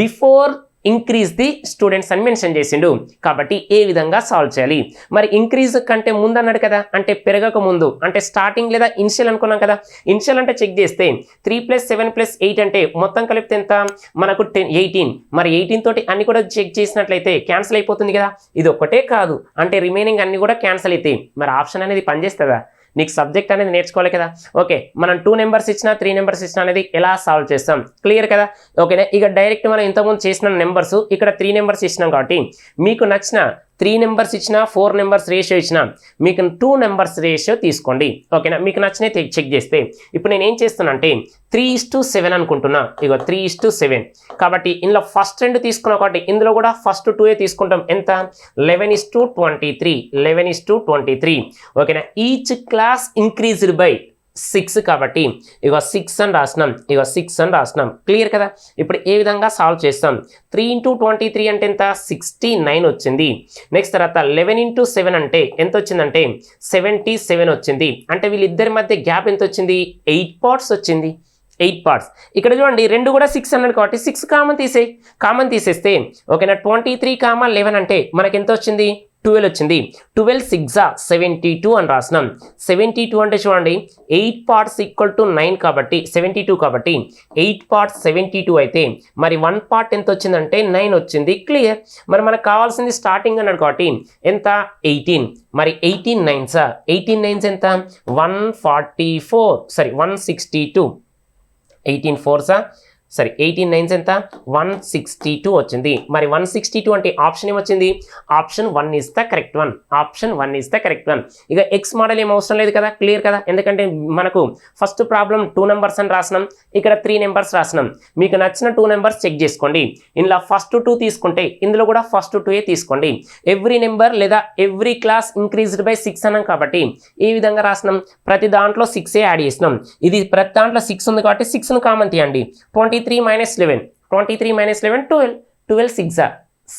before increase the students అని మెన్షన్ చేసిండు. కాబట్టి ఏ విధంగా సాల్వ్ చేయాలి? మరి ఇంక్రీజ్ కంటే ముందు అన్నాడు కదా, అంటే పెరగక ముందు, అంటే స్టార్టింగ్ లేదా ఇనిషియల్ అనుకున్నాం కదా. ఇనిషియల్ అంటే చెక్ చేస్తే 3 + 7 + 8 అంటే మొత్తం కలిపితే ఎంత మనకు 18. మరి 18 తోటి అన్ని కూడా చెక్ చేసినట్లయితే క్యాన్సిల్ అయిపోతుంది కదా. ఇది ఒక్కటే కాదు, అంటే రిమైనింగ్ అన్ని కూడా క్యాన్సిల్ అవుతాయి. మరి ఆప్షన్ అనేది పనిచేస్తుందా? నీకు సబ్జెక్ట్ అనేది నేర్చుకోవాలి కదా. ఓకే, మనం 2 నెంబర్స్ ఇచ్చినా 3 నెంబర్స్ ఇచ్చినా అనేది ఎలా సాల్వ్ చేస్తాం? క్లియర్ కదా? ఓకేనా? ఇక డైరెక్ట్ మనం ఇంతకుముందు చేసిన నెంబర్స్ ఇక్కడ 3 నెంబర్స్ ఇచ్చినాం కాబట్టి మీకు నచ్చిన 3 నెంబర్స్ ఇచ్చినా 4 నెంబర్స్ రేషియో ఇచ్చినా మీకు 2 నెంబర్స్ రేషియో తీసుకోండి. ఓకేనా? మీకు నచ్చినవి చెక్ చేస్తే ఇప్పుడు నేను ఏం చేస్తున్నా అంటే 3:7 అనుకుంటున్నా. ఇగో 3:7. కాబట్టి ఇందులో ఫస్ట్ 2 తీసుకున్నా కాబట్టి ఇందులో కూడా ఫస్ట్ 2 తీసుకుంటాం. ఎంత? 11:23. 11:23. ఓకేనా? ఈచ్ క్లాస్ ఇంక్రీజ్డ్ బై 6 కాబట్టి ఇగో 6 అని రాసినాం. ఇగో 6 అని రాసినాం. క్లియర్ కదా? ఇప్పుడు ఏ విధంగా సాల్వ్ చేస్తాం? 3 × 23 అంటే ఎంత? 69 వచ్చింది. నెక్స్ట్ తర్వాత 11 × 7 అంటే ఎంత వచ్చిందంటే 77 వచ్చింది. అంటే వీళ్ళిద్దరి మధ్య గ్యాప్ ఎంత వచ్చింది? 8 పార్ట్స్ వచ్చింది. 8 పార్ట్స్. ఇక్కడ చూడండి 2 కూడా 6 అన్నాడు కాబట్టి 6 కామన్ తీసేస్తే ఓకేనా 23, 11 అంటే మనకి ఎంత వచ్చింది? 12 వచ్చింది. 12 6 72 అని రాసినాం. 72 అంటే చూడండి 8 పార్ట్స్ = 9 కాబట్టి 72 కాబట్టి 8 పార్ట్స్ 72 అయితే మరి 1 పార్ట్ ఎంత వచ్చిందంటే 9 వచ్చింది. క్లియర్? మరి మనకు కావాల్సింది స్టార్టింగ్ అన్నాడు కాబట్టి ఎంత? 18. మరి 18 9s ఎంత? 162. 18 4s 18 9s ఎంత? 162 వచ్చింది. మరి 162 అంటే ఆప్షన్ ఏమొచ్చింది? Option 1 is the correct one. Option 1 is the correct one. ఇక ఎక్స్ మోడల్ ఏం అవసరం లేదు కదా. క్లియర్ కదా? ఎందుకంటే మనకు ఫస్ట్ ప్రాబ్లం 2 నెంబర్స్ అని రాసినాం, ఇక్కడ 3 నెంబర్స్ రాసినాం. మీకు నచ్చిన 2 నెంబర్స్ చెక్ చేసుకోండి. ఇందులో ఫస్ట్ 2 తీసుకుంటే ఇందులో కూడా ఫస్ట్ 2 తీసుకోండి. ఎవ్రీ నెంబర్ లేదా ఎవ్రీ క్లాస్ ఇంక్రీజ్డ్ బై 6 అన్నాం కాబట్టి ఈ విధంగా రాసినాం. ప్రతి దాంట్లో 6 యాడ్ చేసినాం. ఇది ప్రతి దాంట్లో 6 ఉంది కాబట్టి 6ను కామన్ తీయండి. 23 - 11 12. 12 6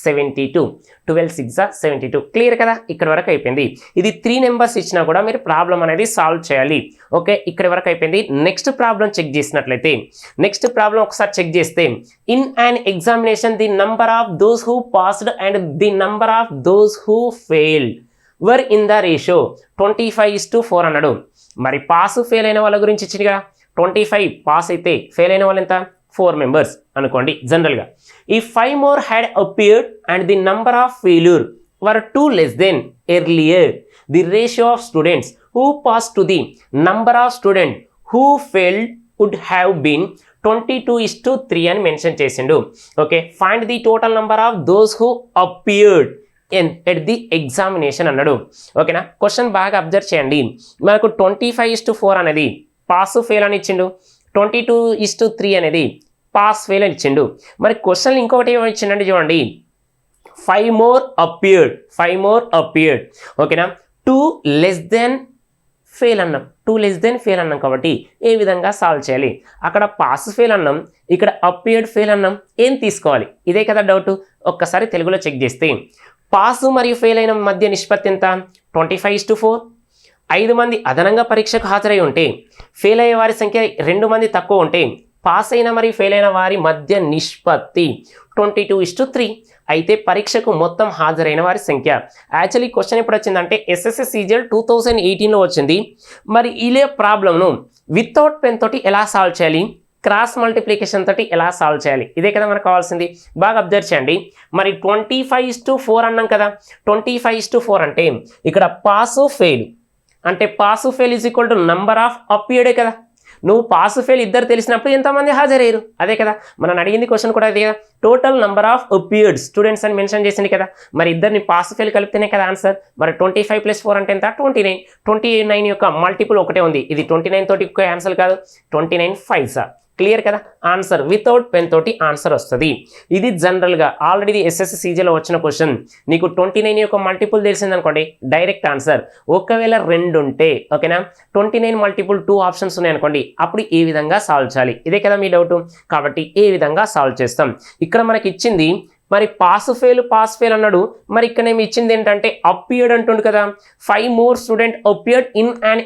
72. 12 6 72. క్లియర్ కదా? ఇక్కడ వరకు అయిపోయింది. ఇది 3 నెంబర్స్ ఇచ్చినా కూడా మీరు ప్రాబ్లం అనేది సాల్వ్ చేయాలి. ఓకే, ఇక్కడ వరకు అయిపోయింది. నెక్స్ట్ ప్రాబ్లం చెక్ చేసినట్లయితే నెక్స్ట్ ప్రాబ్లం ఒకసారి చెక్ చేస్తే in an examination the number of those who passed and the number of those who failed were in the ratio 25:4 అన్నాడు. మరి పాస్ ఫెయిల్ అయిన వాళ్ళ గురించి ఇచ్చింది కదా. 25 పాస్ అయితే ఫెయిల్ అయిన వాళ్ళు ఎంత? 4 మెంబర్స్ అనుకోండి జనరల్గా. ఈ 5 more had appeared and the number of failure were 2 less than earlier, the ratio of students who passed to the number of students who failed would have been 22:3 అని mention చేసిండు. Okay, find the total number of those who appeared at the examination అన్నాడు. ఓకేనా? Question బాగా observe చేయండి. మనకు 25:4 అనేది pass fail అని ఇచ్చిండు. 22:3 అనేది పాస్ ఫెయిల్ అని ఇచ్చిండు. మరి క్వశ్చన్ ఇంకొకటి ఏమి ఇచ్చిండంటే చూడండి 5 more appeared. ఓకేనా? 2 less than ఫెయిల్ అన్నాం. 2 less than ఫెయిల్ అన్నాం కాబట్టి ఏ విధంగా సాల్వ్ చేయాలి? అక్కడ పాస్ ఫెయిల్ అన్నాం, ఇక్కడ అపియర్డ్ ఫెయిల్ అన్నాం. ఏం తీసుకోవాలి? ఇదే కదా డౌట్. ఒక్కసారి తెలుగులో చెక్ చేస్తే పాస్ మరియు ఫెయిల్ అయిన మధ్య నిష్పత్తి ఎంత? 25:4. 5 మంది అదనంగా పరీక్షకు హాజరై ఉంటే ఫెయిల్ అయ్యే వారి సంఖ్య 2 మంది తక్కువ ఉంటే పాస్ అయిన మరియు ఫెయిల్ అయిన వారి మధ్య నిష్పత్తి 22:3. అయితే పరీక్షకు మొత్తం హాజరైన వారి సంఖ్య. యాక్చువల్లీ క్వశ్చన్ ఎప్పుడు వచ్చిందంటే ఎస్ఎస్సి సీజీఎల్ 2018లో వచ్చింది. మరి ఇలే ప్రాబ్లంను వితౌట్ పెన్ తోటి ఎలా సాల్వ్ చేయాలి, క్రాస్ మల్టిప్లికేషన్ తోటి ఎలా సాల్వ్ చేయాలి, ఇదే కదా మనకు కావాల్సింది. బాగా అబ్జర్వ్ చేయండి. మరి 25:4 అన్నాం కదా. 25:4 అంటే ఇక్కడ పాస్ ఫెయిల్ అంటే pass fail is equal to number of అపియర్డే కదా. నువ్వు పాస్ ఫెయిల్ ఇద్దరు తెలిసినప్పుడు ఎంతమంది హాజరయ్యారు, అదే కదా మనం అడిగింది. క్వశ్చన్ కూడా అదే కదా. Total number of appeared students అని మెన్షన్ చేసింది కదా. మరి ఇద్దరిని పాస్ ఫెయిల్ కలిపితేనే కదా ఆన్సర్. మరి 25 + 4 అంటే ఎంత? 29. 29 యొక్క మల్టిపుల్ ఒకటే ఉంది. ఇది 29 తోటి ఆన్సర్ కాదు. 29 5s. క్లియర్ కదా. ఆన్సర్ వితౌట్ పెన్ తోటి ఆన్సర్ వస్తుంది. ఇది జనరల్గా ఆల్రెడీ ఎస్ఎస్సి సీజీలో వచ్చిన క్వశ్చన్. నీకు 29 యొక్క మల్టిపుల్ తెలిసిందనుకోండి డైరెక్ట్ ఆన్సర్. ఒకవేళ 2 ఉంటే ఓకేనా, 29 మల్టిపుల్ 2 ఆప్షన్స్ ఉన్నాయనుకోండి, అప్పుడు ఏ విధంగా సాల్వ్ చేయాలి, ఇదే కదా మీ డౌట్. కాబట్టి ఏ విధంగా సాల్వ్ చేస్తాం. ఇక్కడ మనకి ఇచ్చింది మరి పాస్ ఫెయిల్ అన్నాడు. మరి ఇక్కడ నేను ఇచ్చింది ఏంటంటే అపియర్డ్ అంటుండు కదా. 5 more student appeared in an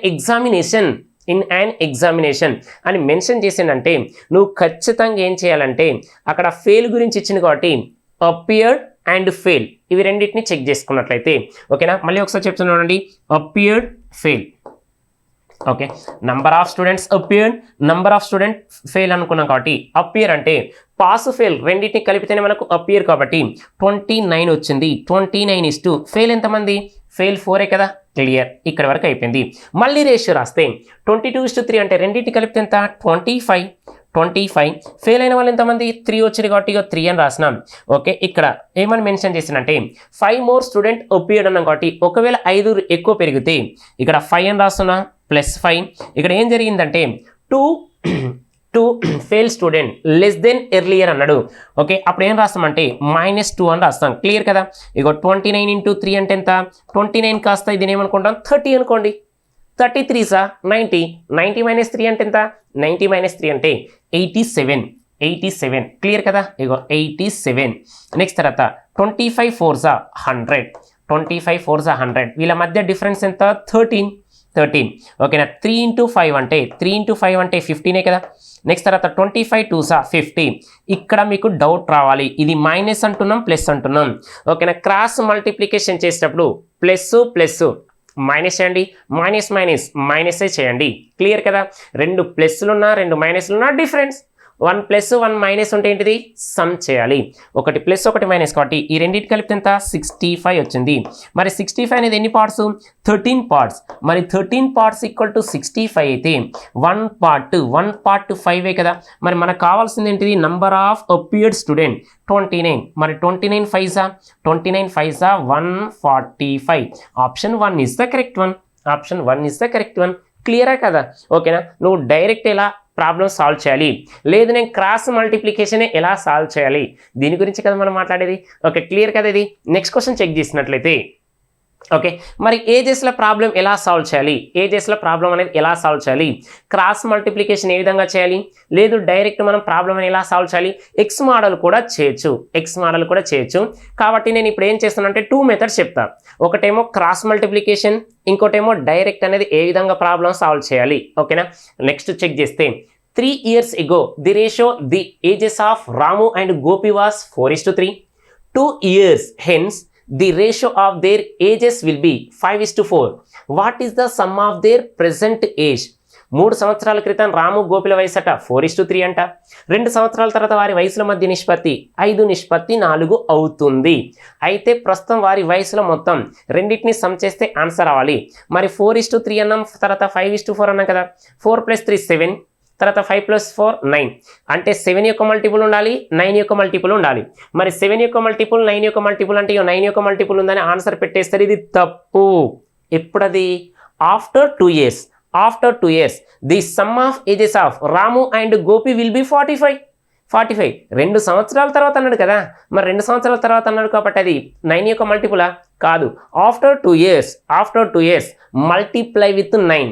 examination అని మెన్షన్ చేసిందంటే నువ్వు ఖచ్చితంగా ఏం చేయాలంటే అక్కడ ఫెయిల్ గురించి ఇచ్చింది కాబట్టి అపియర్డ్ అండ్ ఫెయిల్ ఇవి రెండింటిని చెక్ చేసుకున్నట్లయితే ఓకేనా. మళ్ళీ ఒకసారి చెప్తున్నానండి, appeared fail okay. Number of students appeared, number of student fail అనుకున్నాం కాబట్టి అపియర్ అంటే పాస్ ఫెయిల్ రెండింటిని కలిపితేనే మనకు అపియర్ కాబట్టి 29 వచ్చింది. 29 ఫెయిల్ ఎంతమంది? ఫెయిల్ 4 కదా. క్లియర్, ఇక్కడ వరకు అయిపోయింది. మళ్ళీ రేషియో రాస్తే 22:3 అంటే రెండింటిని కలిపితే ఎంత? 25. ఫెయిల్ అయిన వాళ్ళు ఎంతమంది? 3 వచ్చింది కాబట్టి 3 అని రాసినాం. ఓకే, ఇక్కడ ఏమని మెన్షన్ చేసినంటే 5 more స్టూడెంట్ అపియర్డ్ అన్నాం కాబట్టి ఒకవేళ 5 ఎక్కువ పెరిగితే ఇక్కడ 5 అని రాస్తున్నా +5. ఇక్కడ ఏం జరిగిందంటే 2 fail student less than earlier అన్నాడు. ఓకే, అప్పుడు ఏం రాస్తామంటే -2 అని రాస్తాం. క్లియర్ కదా. ఇక 29 × 3 అంటే ఎంత? 29 కాస్త ఇది ఏమనుకుంటాం 30 అనుకోండి. 33 సా 90. 90 - 3 అంటే ఎంత? 90 - 3 అంటే 87. క్లియర్ కదా. ఇగో 87. నెక్స్ట్ తర్వాత 25 4s 100. 25 4s 100. వీళ్ళ మధ్య డిఫరెన్స్ ఎంత? 13. ఓకేనా. 3 × 5 అంటే 15 కదా. నెక్స్ట్ తర్వాత 25 2s 50. ఇక్కడ మీకు డౌట్ రావాలి, ఇది మైనస్ అంటున్నాం ప్లస్ అంటున్నాం. ఓకేనా. క్రాస్ మల్టిప్లికేషన్ చేసేటప్పుడు ప్లస్ మైనస్ చేయండి, మైనస్ చేయండి. క్లియర్ కదా. 2 ప్లస్లున్నా 2 మైనస్లున్నా డిఫరెన్స్. 1 + 1 - ఉంటే ఏంటిది? సమ్ చేయాలి. ఒకటి ప్లస్ ఒకటి మైనస్ కాబట్టి ఈ రెండింటి కలిపితే ఎంత? 65 వచ్చింది. మరి 65 అనేది ఎన్ని పార్ట్స్? 13 పార్ట్స్. మరి 13 పార్ట్స్ = 65 అయితే 1 పార్ట్ 5 కదా. మరి మనకు కావాల్సింది ఏంటిది? Number of appeared student 29. మరి 29 5s 145. Option 1 is the correct one. క్లియరా కదా. ఓకేనా. నువ్వు డైరెక్ట్ ఎలా ప్రాబ్లం సాల్వ్ చేయాలి, లేదు నేను క్రాస్ మల్టిప్లికేషన్ ఎలా సాల్వ్ చేయాలి, దీని గురించి కదా మనం మాట్లాడేది. ఓకే, క్లియర్ కదా. ఇది నెక్స్ట్ క్వశ్చన్ చెక్ చేసినట్లయితే ఓకే, మరి ఏజెస్ల ప్రాబ్లం ఎలా సాల్వ్ చేయాలి, ఎలా సాల్వ్ చేయాలి, క్రాస్ మల్టిప్లికేషన్ ఏ విధంగా చేయాలి, లేదు డైరెక్ట్ మనం ప్రాబ్లం ఎలా సాల్వ్ చేయాలి, ఎక్స్ మోడల్ కూడా చేయొచ్చు. కాబట్టి నేను ఇప్పుడు ఏం చేస్తానంటే 2 మెథడ్స్ చెప్తా. ఒకటేమో క్రాస్ మల్టిప్లికేషన్, ఇంకోటేమో డైరెక్ట్ అనేది ఏ విధంగా ప్రాబ్లం సాల్వ్ చేయాలి. ఓకేనా. నెక్స్ట్ చెక్ చేస్తే 3 years ago the ratio the ages of Ramu and Gopi was 4:3. 2 years hence the ratio of their ages will be 5:4. What is the sum of their present age? 3 సంవత్సరాల క్రితం రాము గోపిల వయసు అట 4:3 అంట. 2 సంవత్సరాల తర్వాత వారి వయసుల మధ్య నిష్పత్తి 5:4 అవుతుంది. అయితే ప్రస్తుతం వారి వయసులో మొత్తం రెండింటిని సమ్ చేస్తే ఆన్సర్ రావాలి. మరి 4:3 అన్నాం, తర్వాత 5:4 అన్నాం కదా. 4 + 3 7, తర్వాత 5 + 4 9. అంటే 7 యొక్క మల్టిపుల్ ఉండాలి, 9 యొక్క మల్టిపుల్ ఉండాలి. మరి 7 యొక్క మల్టిపుల్ 9 యొక్క మల్టిపుల్ అంటే 9 యొక్క మల్టిపుల్ ఉందని ఆన్సర్ పెట్టేస్తారు. ఇది తప్పు. ఎప్పుడది? After 2 years. The sum of ages of Ramu and Gopi will be 45. 2 సంవత్సరాల తర్వాత అన్నాడు కదా. మరి 2 సంవత్సరాల తర్వాత అన్నాడు కాబట్టి అది 9 యొక్క మల్టిపులా? కాదు. After 2 years multiply with 9.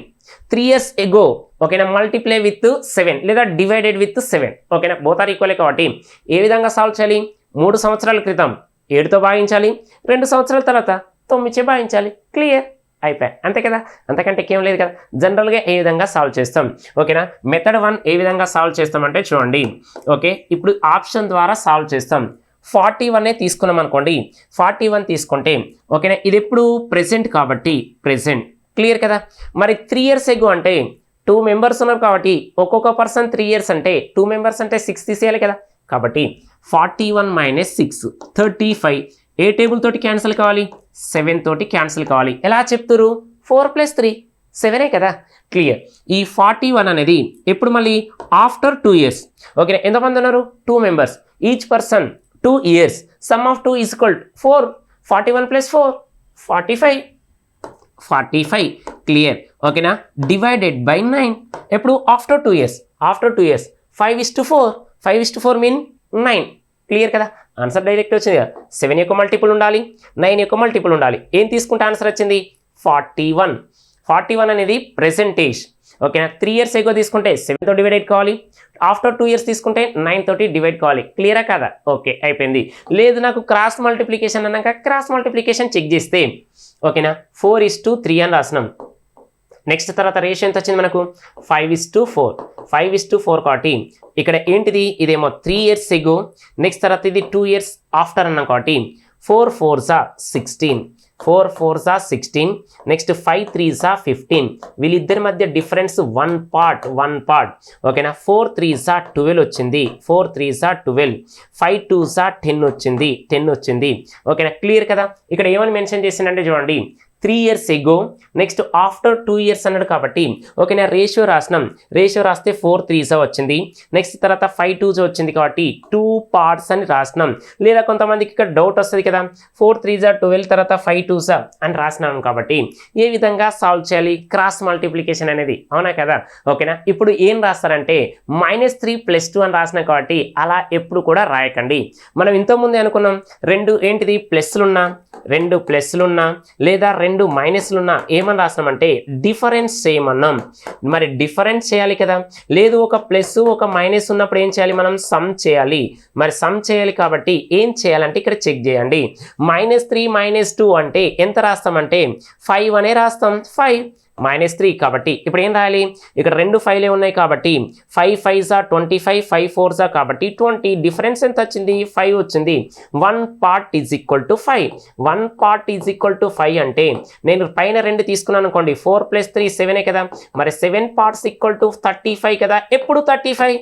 3 years ago ఓకేనా, మల్టిప్లై విత్ 7 లేదా డివైడెడ్ విత్ 7. ఓకేనా, బోత్ ఆర్ ఈక్వల్ కాబట్టి ఏ విధంగా సాల్వ్ చేయాలి? 3 సంవత్సరాల క్రితం 7తో భాగించాలి, 2 సంవత్సరాల తర్వాత 9చే భాగించాలి. క్లియర్, అయిపోయి అంతే కదా. అంతకంటే ఏం లేదు కదా. జనరల్గా ఏ విధంగా సాల్వ్ చేస్తాం. ఓకేనా. మెథడ్ 1 ఏ విధంగా సాల్వ్ చేస్తామంటే చూడండి. ఓకే, ఇప్పుడు ఆప్షన్ ద్వారా సాల్వ్ చేస్తాం. 41 తీసుకున్నాం అనుకోండి, 41 తీసుకుంటే ఓకేనా, ఇది ఎప్పుడు ప్రెసెంట్ కాబట్టి ప్రెసెంట్, క్లియర్ కదా. మరి 3 years ఎగో అంటే 2 members ఉన్నారు కాబట్టి ఒక్కొక్క పర్సన్ 3 years అంటే 2 members అంటే 6 తీసేయాలి కదా. కాబట్టి 41 - 6 35. ఏ టేబుల్ తోటి క్యాన్సిల్ కావాలి? 7 తోటి క్యాన్సిల్ కావాలి. ఎలా చెప్తారు? 4 + 3 7 కదా. క్లియర్. ఈ 41 అనేది ఎప్పుడు మళ్ళీ ఆఫ్టర్ 2 years. ఓకేనా, ఎంతమంది ఉన్నారు? 2 members, each person 2 years, some of 2 is equal 4. 41 + 4 45. Clear. ఓకేనా, డివైడెడ్ బై 9 ఎప్పుడు? After 2 years. After 2 years 5:4. 5:4 mean 9. Clear కదా. ఆన్సర్ డైరెక్ట్ వచ్చింది కదా. 7 యొక్క మల్టిపుల్ ఉండాలి, 9 యొక్క మల్టిపుల్ ఉండాలి. ఏం తీసుకుంటే ఆన్సర్ వచ్చింది? 41. 41 అనేది ప్రెసెంటేజ్. ఓకేనా, 3 years ఎగో తీసుకుంటే 7 తో డివైడ్ కావాలి, ఆఫ్టర్ 2 years తీసుకుంటే 9 తోటి డివైడ్ కావాలి. క్లియరా కదా? ఓకే, అయిపోయింది. లేదు నాకు క్రాస్ మల్టిప్లికేషన్ అన్నాక క్రాస్ మల్టిప్లికేషన్ చెక్ చేస్తే ఓకేనా 4:3 అని రాసినాం. నెక్స్ట్ తర్వాత రేషియో ఎంత వచ్చింది మనకు? 5:4. 5:4 కాబట్టి ఇక్కడ ఏంటిది? ఇదేమో 3 years ఎగో, నెక్స్ట్ తర్వాత ఇది 2 years ఆఫ్టర్ అన్నాం కాబట్టి 4 4s 16. 4 4s 16. Next 5 3s 15. వీళ్ళిద్దరి మధ్య డిఫరెన్స్ 1 part. ఓకేనా, 4 3s 12 వచ్చింది. 4 3s 12. 5 2s 10 వచ్చింది. 10 వచ్చింది. ఓకేనా, క్లియర్ కదా. ఇక్కడ ఏమని మెన్షన్ చేసిందంటే చూడండి, 3 years ఎగో, నెక్స్ట్ ఆఫ్టర్ 2 years అన్నాడు కాబట్టి ఓకేనా, రేషియో రాసినాం. రేషియో రాస్తే 4 3s వచ్చింది. నెక్స్ట్ తర్వాత 5 2s వచ్చింది కాబట్టి 2 parts అని రాసినాం. లేదా కొంతమందికి ఇక్కడ డౌట్ వస్తుంది కదా, 4 3s 12 తర్వాత 5 2s అని రాసినాం కాబట్టి ఏ విధంగా సాల్వ్ చేయాలి? క్రాస్ మల్టిప్లికేషన్ అనేది, అవునా కదా. ఓకేనా, ఇప్పుడు ఏం రాస్తారంటే -3 + 2 అని రాసినాం కాబట్టి అలా ఎప్పుడు కూడా రాయకండి. మనం ఇంతకుముందే అనుకున్నాం, రెండు ఏంటిది ప్లస్లున్నా, 2 ప్లస్లున్నా లేదా 2 మైనస్లున్నా ఏమని రాసినామంటే డిఫరెన్స్ చేయమన్నాం. మరి డిఫరెన్స్ చేయాలి కదా. లేదు ఒక ప్లస్ ఒక మైనస్ ఉన్నప్పుడు ఏం చేయాలి? మనం సమ్ చేయాలి. మరి సమ్ చేయాలి కాబట్టి ఏం చేయాలంటే ఇక్కడ చెక్ చేయండి. -3 - 2 అంటే ఎంత రాస్తామంటే 5 అనే రాస్తాం. 5 -3 కాబట్టి ఇప్పుడు ఏం రాయాలి? ఇక్కడ 2 5లే ఉన్నాయి కాబట్టి 5 5s 25, 5 4s కాబట్టి 20. డిఫరెన్స్ ఎంత వచ్చింది? 5 వచ్చింది. 1 part is equal to 5. 1 part is equal to 5 అంటే నేను పైన 2 తీసుకున్నాను అనుకోండి, 4 + 3 7 కదా. మరి 7 parts ఈక్వల్ టు 35 కదా. ఎప్పుడు 35?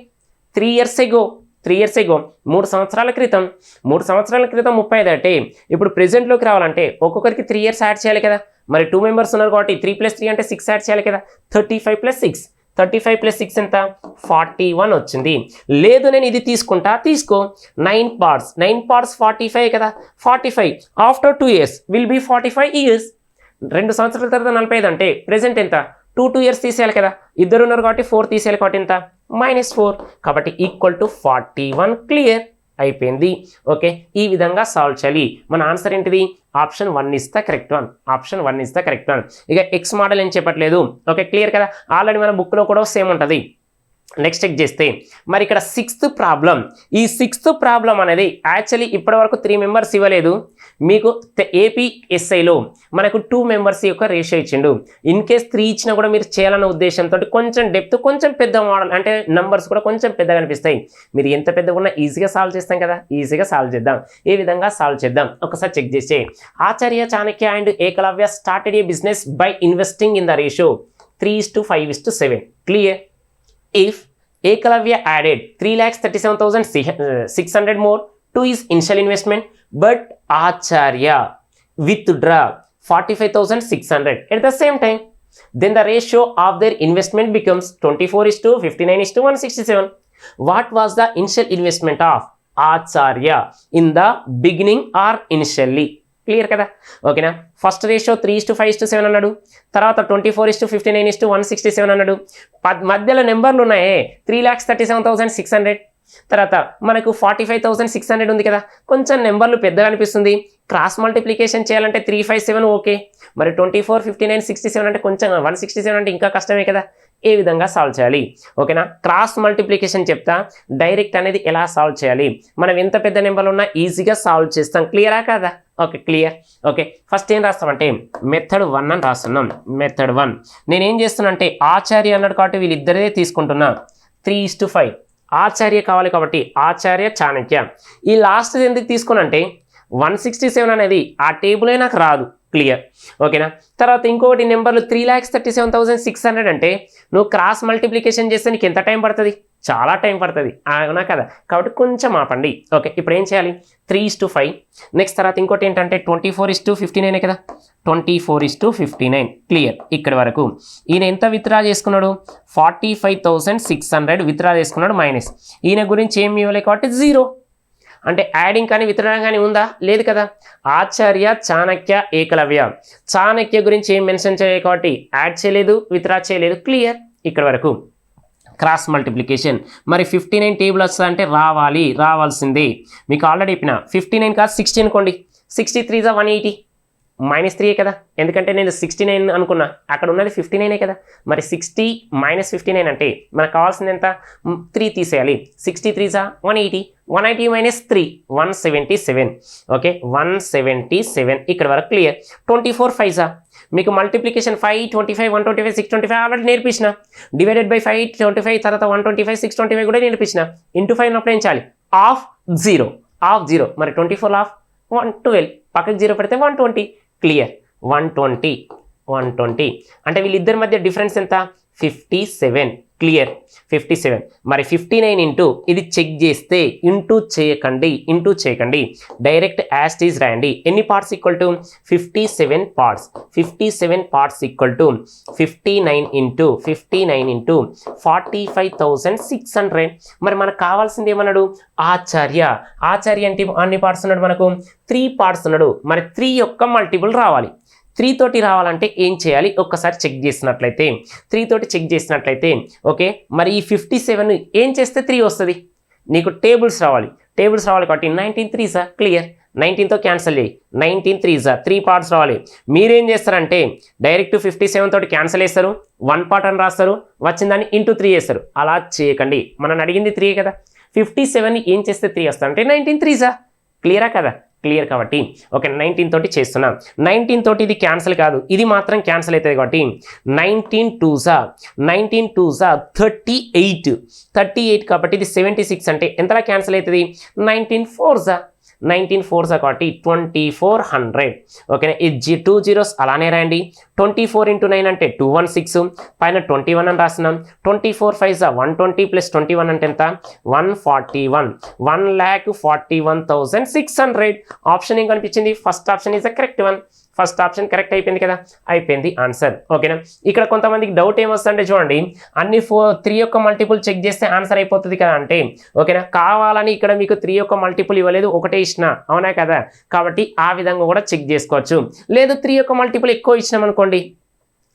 3 years ఎగో. 3 years ఎగో, 3 సంవత్సరాల క్రితం. 3 సంవత్సరాల క్రితం 35 అంటే ఇప్పుడు ప్రెజెంట్లోకి రావాలంటే ఒక్కొక్కరికి 3 years యాడ్ చేయాలి కదా. మరి 2 members ఉన్నారు కాబట్టి 3 + 3 అంటే 6 యాడ్ చేయాలి కదా. 35 + 6. 35 + 6 ఎంత? 41 వచ్చింది. లేదు నేను ఇది తీసుకుంటా, తీసుకో. 9 parts. 9 parts 45 కదా. 45 after 2 years will be 45 years. 2 సంవత్సరాల తర్వాత 45 అంటే ప్రెసెంట్ ఎంత? 2 years తీసేయాలి కదా. ఇద్దరు ఉన్నారు కాబట్టి 4 తీసేయాలి కాబట్టి ఎంత? -4 కాబట్టి ఈక్వల్ టు 41. క్లియర్ అయిపోయింది. ఓకే, ఈ విధంగా సాల్వ్ చేయాలి. మన ఆన్సర్ ఏంటిది? Option 1 is the correct one. Option 1 is the correct one. ఇక ఎక్స్ మోడల్ ఏం చెప్పట్లేదు. ఓకే, క్లియర్ కదా. ఆల్రెడీ మన బుక్లో కూడా సేమ్ ఉంటుంది. నెక్స్ట్ చెక్ చేస్తే మరి ఇక్కడ 6th ప్రాబ్లం. ఈ 6th ప్రాబ్లం అనేది యాక్చువల్లీ ఇప్పటివరకు 3 members ఇవ్వలేదు మీకు. ఏపీఎస్ఐలో మనకు 2 members యొక్క రేషియో ఇచ్చిండు. ఇన్ కేస్ 3 ఇచ్చినా కూడా మీరు చేయాలన్న ఉద్దేశంతో కొంచెం డెప్త్, కొంచెం పెద్ద మోడల్ అంటే నంబర్స్ కూడా కొంచెం పెద్దగా అనిపిస్తాయి. మీరు ఎంత పెద్దగా ఉన్నా ఈజీగా సాల్వ్ చేస్తాం కదా. ఈజీగా సాల్వ్ చేద్దాం. ఏ విధంగా సాల్వ్ చేద్దాం ఒకసారి చెక్ చేస్తే, Acharya Chanakya and Ekalavya started a business by investing in the ratio 3:5:7. Clear. If Ekalavya added 3,37,600 more to his initial investment, but Acharya withdraw 45,600 at the same time, then the ratio of their investment becomes 24:59:167. What was the initial investment of Acharya in the beginning or initially? Clear కదా. ఓకేనా, first ratio 3:5:7 అన్నాడు. తర్వాత 24:59:167 అన్నాడు. మధ్యలో నెంబర్లు ఉన్నాయే 3,37,600. తర్వాత మనకు 45,600 ఉంది కదా. కొంచెం నెంబర్లు పెద్దగా అనిపిస్తుంది. క్రాస్ మల్టిప్లికేషన్ చేయాలంటే 357 ఓకే. మరి 24:59:67 అంటే కొంచెం 167 అంటే ఇంకా కష్టమే కదా. ఏ విధంగా సాల్వ్ చేయాలి? ఓకేనా, క్రాస్ మల్టిప్లికేషన్ చెప్తా, డైరెక్ట్ అనేది ఎలా సాల్వ్ చేయాలి. మనం ఎంత పెద్ద నెంబర్లు ఉన్నా ఈజీగా సాల్వ్ చేస్తాం. క్లియరా కదా. Okay, clear. ఓకే, ఫస్ట్ ఏం రాస్తామంటే మెథడ్ 1 అని రాస్తున్నాం. మెథడ్ 1 నేనేం చేస్తున్నా అంటే ఆచార్య అన్నాడు కాబట్టి వీళ్ళిద్దరే తీసుకుంటున్నా. 3:5 ఆచార్య కావాలి కాబట్టి ఆచార్య చాణక్య. ఈ లాస్ట్ ఎందుకు తీసుకున్నంటే 167 అనేది ఆ టేబులే నాకు రాదు. క్లియర్, ఓకేనా. తర్వాత ఇంకొకటి నెంబర్లు 3,37,600 అంటే నువ్వు క్రాస్ మల్టిప్లికేషన్ చేస్తే నీకు ఎంత టైం పడుతుంది? చాలా టైం పడుతుంది, అవునా కదా. కాబట్టి కొంచెం ఆపండి. ఓకే, ఇప్పుడు ఏం చేయాలి? 3:5. నెక్స్ట్ తర్వాత ఇంకోటి ఏంటంటే 24:59 కదా, 24:59. క్లియర్. ఇక్కడి వరకు ఈయన ఎంత విత్డ్రా చేసుకున్నాడు? 45,600 విత్డ్రా చేసుకున్నాడు మైనస్. ఈయన గురించి ఏం ఇవ్వలేదు కాబట్టి 0. అంటే యాడింగ్ కానీ విత్డ్రా కానీ ఉందా? లేదు కదా. ఆచార్య చాణక్య ఏకలవ్య, చాణక్య గురించి ఏం మెన్షన్ చేయలేదు కాబట్టి యాడ్ చేయలేదు, విత్డ్రా చేయలేదు. క్లియర్. ఇక్కడ వరకు క్రాస్ మల్టిప్లికేషన్. మరి 59 టేబుల్ వస్తుంది అంటే రావాల్సిందే. మీకు ఆల్రెడీ చెప్పిన 59 కాదు 60 అనుకోండి. 63 = 180 -3 కదా, ఎందుకంటే నేను 69 అనుకున్నా, అక్కడ ఉన్నది 59 కదా. మరి 60 - 59 అంటే మనకు కావాల్సింది ఎంత? 3 తీసేయాలి. 63 = 180, 180 - 3 177. ఓకే, 177. ఇక్కడ వరకు క్లియర్. 24 5 మీకు మల్టిప్లికేషన్ 5 25 125 625 ఆల్రెడీ నేర్పించిన. డివైడెడ్ బై 5 25, తర్వాత 125 625 కూడా నేర్పించిన. ఇంటూ 5 ఉన్నప్పుడు ఏం చేయాలి? ఆఫ్ 0. మరి 24 ఆఫ్ 112, పక్కకి 0 పెడితే 120. క్లియర్. 120 అంటే వీళ్ళిద్దరి మధ్య డిఫరెన్స్ ఎంత? 57. క్లియర్, 57. మరి 59 ఇంటూ ఇది చెక్ చేస్తే ఇంటూ చేయకండి, డైరెక్ట్ యాజ్ ఈజ్ రాయండి. ఎన్ని parts equal to 57 parts. 57 parts equal to 59 into 45,600. మరి మనకు కావాల్సింది ఏమన్నాడు? ఆచార్య అంటే అన్ని పార్ట్స్ ఉన్నాడు మనకు? 3 పార్ట్స్ ఉన్నాడు. మరి 3 యొక్క మల్టిపుల్ రావాలి. 3 తోటి రావాలంటే ఏం చేయాలి? ఒక్కసారి చెక్ చేసినట్లయితే 3 తోటి చెక్ చేసినట్లయితే ఓకే. మరి ఈ 57 ఏం చేస్తే 3 వస్తుంది? నీకు టేబుల్స్ రావాలి కాబట్టి 19 3s. క్లియర్. 19తో క్యాన్సిల్ చేయి. 19 3s 3 పార్ట్స్ రావాలి. మీరేం చేస్తారంటే డైరెక్ట్ 57 తోటి క్యాన్సిల్ చేస్తారు, 1 పార్ట్ అని రాస్తారు, వచ్చిన దాన్ని ఇంటూ 3 చేస్తారు. అలా చేయకండి, మనం అడిగింది 3 కదా. 57 ఏం చేస్తే 3 వస్తా అంటే 19 3s. క్లియరా కదా? క్లియర్ కాబట్టి ఓకే 19 తోటి చేస్తున్నాం. 19 తోటి ఇది క్యాన్సిల్ కాదు, ఇది మాత్రం క్యాన్సిల్ అవుతుంది కాబట్టి 19 2s 38 కాబట్టి ఇది 76 అంటే ఎంతలా క్యాన్సిల్ అవుతుంది? 19 4s కాబట్టి 2400. ఓకేనా. ఇది 2 zeros అలానే రాయండి. 24 × 9 అంటే 216, పైన 21 అని రాస్తున్నాం. 24 5s 120 + 21 అంటే ఎంత? 141. 1,41,600. ఆప్షన్ ఏం కనిపించింది? First option is the correct one. First option correct అయిపోయింది కదా, అయిపోయింది ఆన్సర్. ఓకేనా. ఇక్కడ కొంతమందికి డౌట్ ఏమొస్తుందంటే చూడండి, అన్ని 3 యొక్క మల్టిపుల్ చెక్ చేస్తే ఆన్సర్ అయిపోతుంది కదా అంటే ఓకేనా, కావాలని ఇక్కడ మీకు 3 యొక్క మల్టిపుల్ ఇవ్వలేదు, ఒకటే ఇచ్చిన, అవునా కదా. కాబట్టి ఆ విధంగా కూడా చెక్ చేసుకోవచ్చు. లేదు 3 యొక్క మల్టిపుల్ ఎక్కువ ఇచ్చినాం అనుకోండి,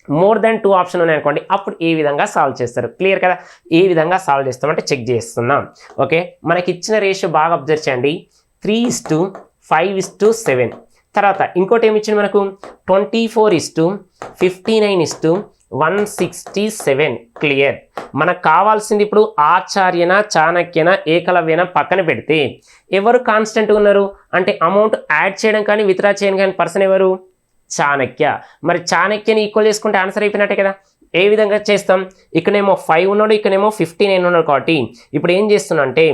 మోర్ దాన్ 2 ఆప్షన్ ఉన్నాయనుకోండి, అప్పుడు ఏ విధంగా సాల్వ్ చేస్తారు? క్లియర్ కదా. ఏ విధంగా సాల్వ్ చేస్తామంటే చెక్ చేస్తున్నాం. ఓకే, మనకి ఇచ్చిన రేషియో బాగా అబ్జర్వ్ చేయండి. 3:5:7. తర్వాత ఇంకోటి ఏమి ఇచ్చింది మనకు? 24:59:167. క్లియర్. మనకు కావాల్సింది ఇప్పుడు ఆచార్యన చాణక్యన ఏకలవ్యన పక్కన పెడితే ఎవరు కాన్స్టెంట్ ఉన్నారు అంటే అమౌంట్ యాడ్ చేయడం కానీ విత్డ్రా చేయడం కానీ పర్సన్ ఎవరు? చాణక్య. మరి చాణక్యని ఈక్వల్ చేసుకుంటే ఆన్సర్ అయిపోయినట్టే కదా. ఏ విధంగా చేస్తాం? ఇక్కడేమో 5 ఉన్నాడు, ఇక్కడేమో 59 ఉన్నాడు కాబట్టి ఇప్పుడు ఏం చేస్తున్నా అంటే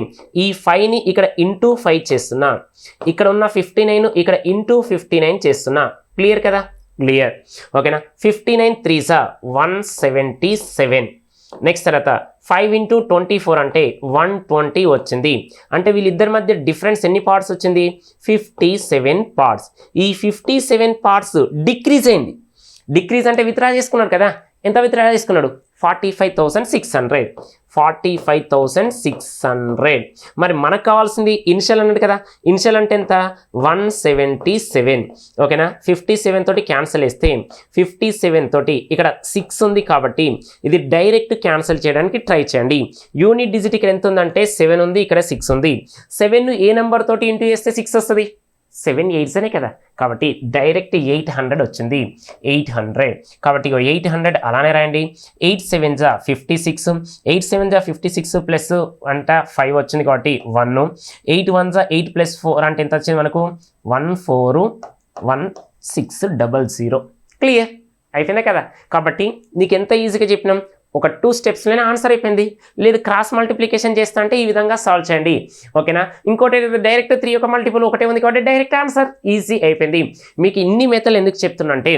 ఈ 5ని ఇక్కడ ఇంటూ 5 చేస్తున్నా, ఇక్కడ ఉన్న 59 ఇక్కడ ఇంటూ 59 చేస్తున్నా. క్లియర్ కదా? క్లియర్. ఓకేనా. 59 3s 177. నెక్స్ట్ తర్వాత 5 × 24 అంటే 120 వచ్చింది. అంటే వీళ్ళిద్దరి మధ్య డిఫరెన్స్ ఎన్ని పార్ట్స్ వచ్చింది? 57 పార్ట్స్. ఈ 57 పార్ట్స్ డిక్రీజ్ అయింది. డిక్రీజ్ అంటే విత్డ్రా చేసుకున్నాడు కదా. ఎంత విత్డ్రా చేసుకున్నాడు? 45,600. మరి మనకు కావాల్సింది ఇనిషియల్ అన్నది కదా. ఇనిషియల్ అంటే ఎంత? 177. ఓకేనా. 57 తోటి క్యాన్సిల్ చేస్తే 57 తోటి ఇక్కడ 6 ఉంది కాబట్టి ఇది డైరెక్ట్ క్యాన్సిల్ చేయడానికి ట్రై చేయండి. యూనిట్ డిజిట్ ఇక్కడ ఎంత ఉందంటే 7 ఉంది, ఇక్కడ 6 ఉంది. 7ను ఏ నెంబర్ తోటి ఇంటూ చేస్తే 6 వస్తుంది? 7 8s అనే కదా, కాబట్టి డైరెక్ట్ 800 వచ్చింది. 800 కాబట్టి 800 అలానే రాయండి. 8 7s 56, 8 7s 56 ప్లస్ అంటే 5 వచ్చింది కాబట్టి 1, 8 1s 8 + 4 అంటే ఎంత వచ్చింది మనకు? 141600. క్లియర్ అయిపోయిందా కదా. కాబట్టి నీకు ఎంత ఈజీగా చెప్పినాం, ఒక 2 స్టెప్స్లోనే ఆన్సర్ అయిపోయింది. లేదు క్రాస్ మల్టిప్లికేషన్ చేస్తా అంటే ఈ విధంగా సాల్వ్ చేయండి. ఓకేనా? ఇంకోటి డైరెక్ట్ 3 యొక్క మల్టిపుల్ ఒకటే ఉంది కాబట్టి డైరెక్ట్ ఆన్సర్ ఈజీ అయిపోయింది. మీకు ఇన్ని మెథడ్లు ఎందుకు చెప్తున్నా అంటే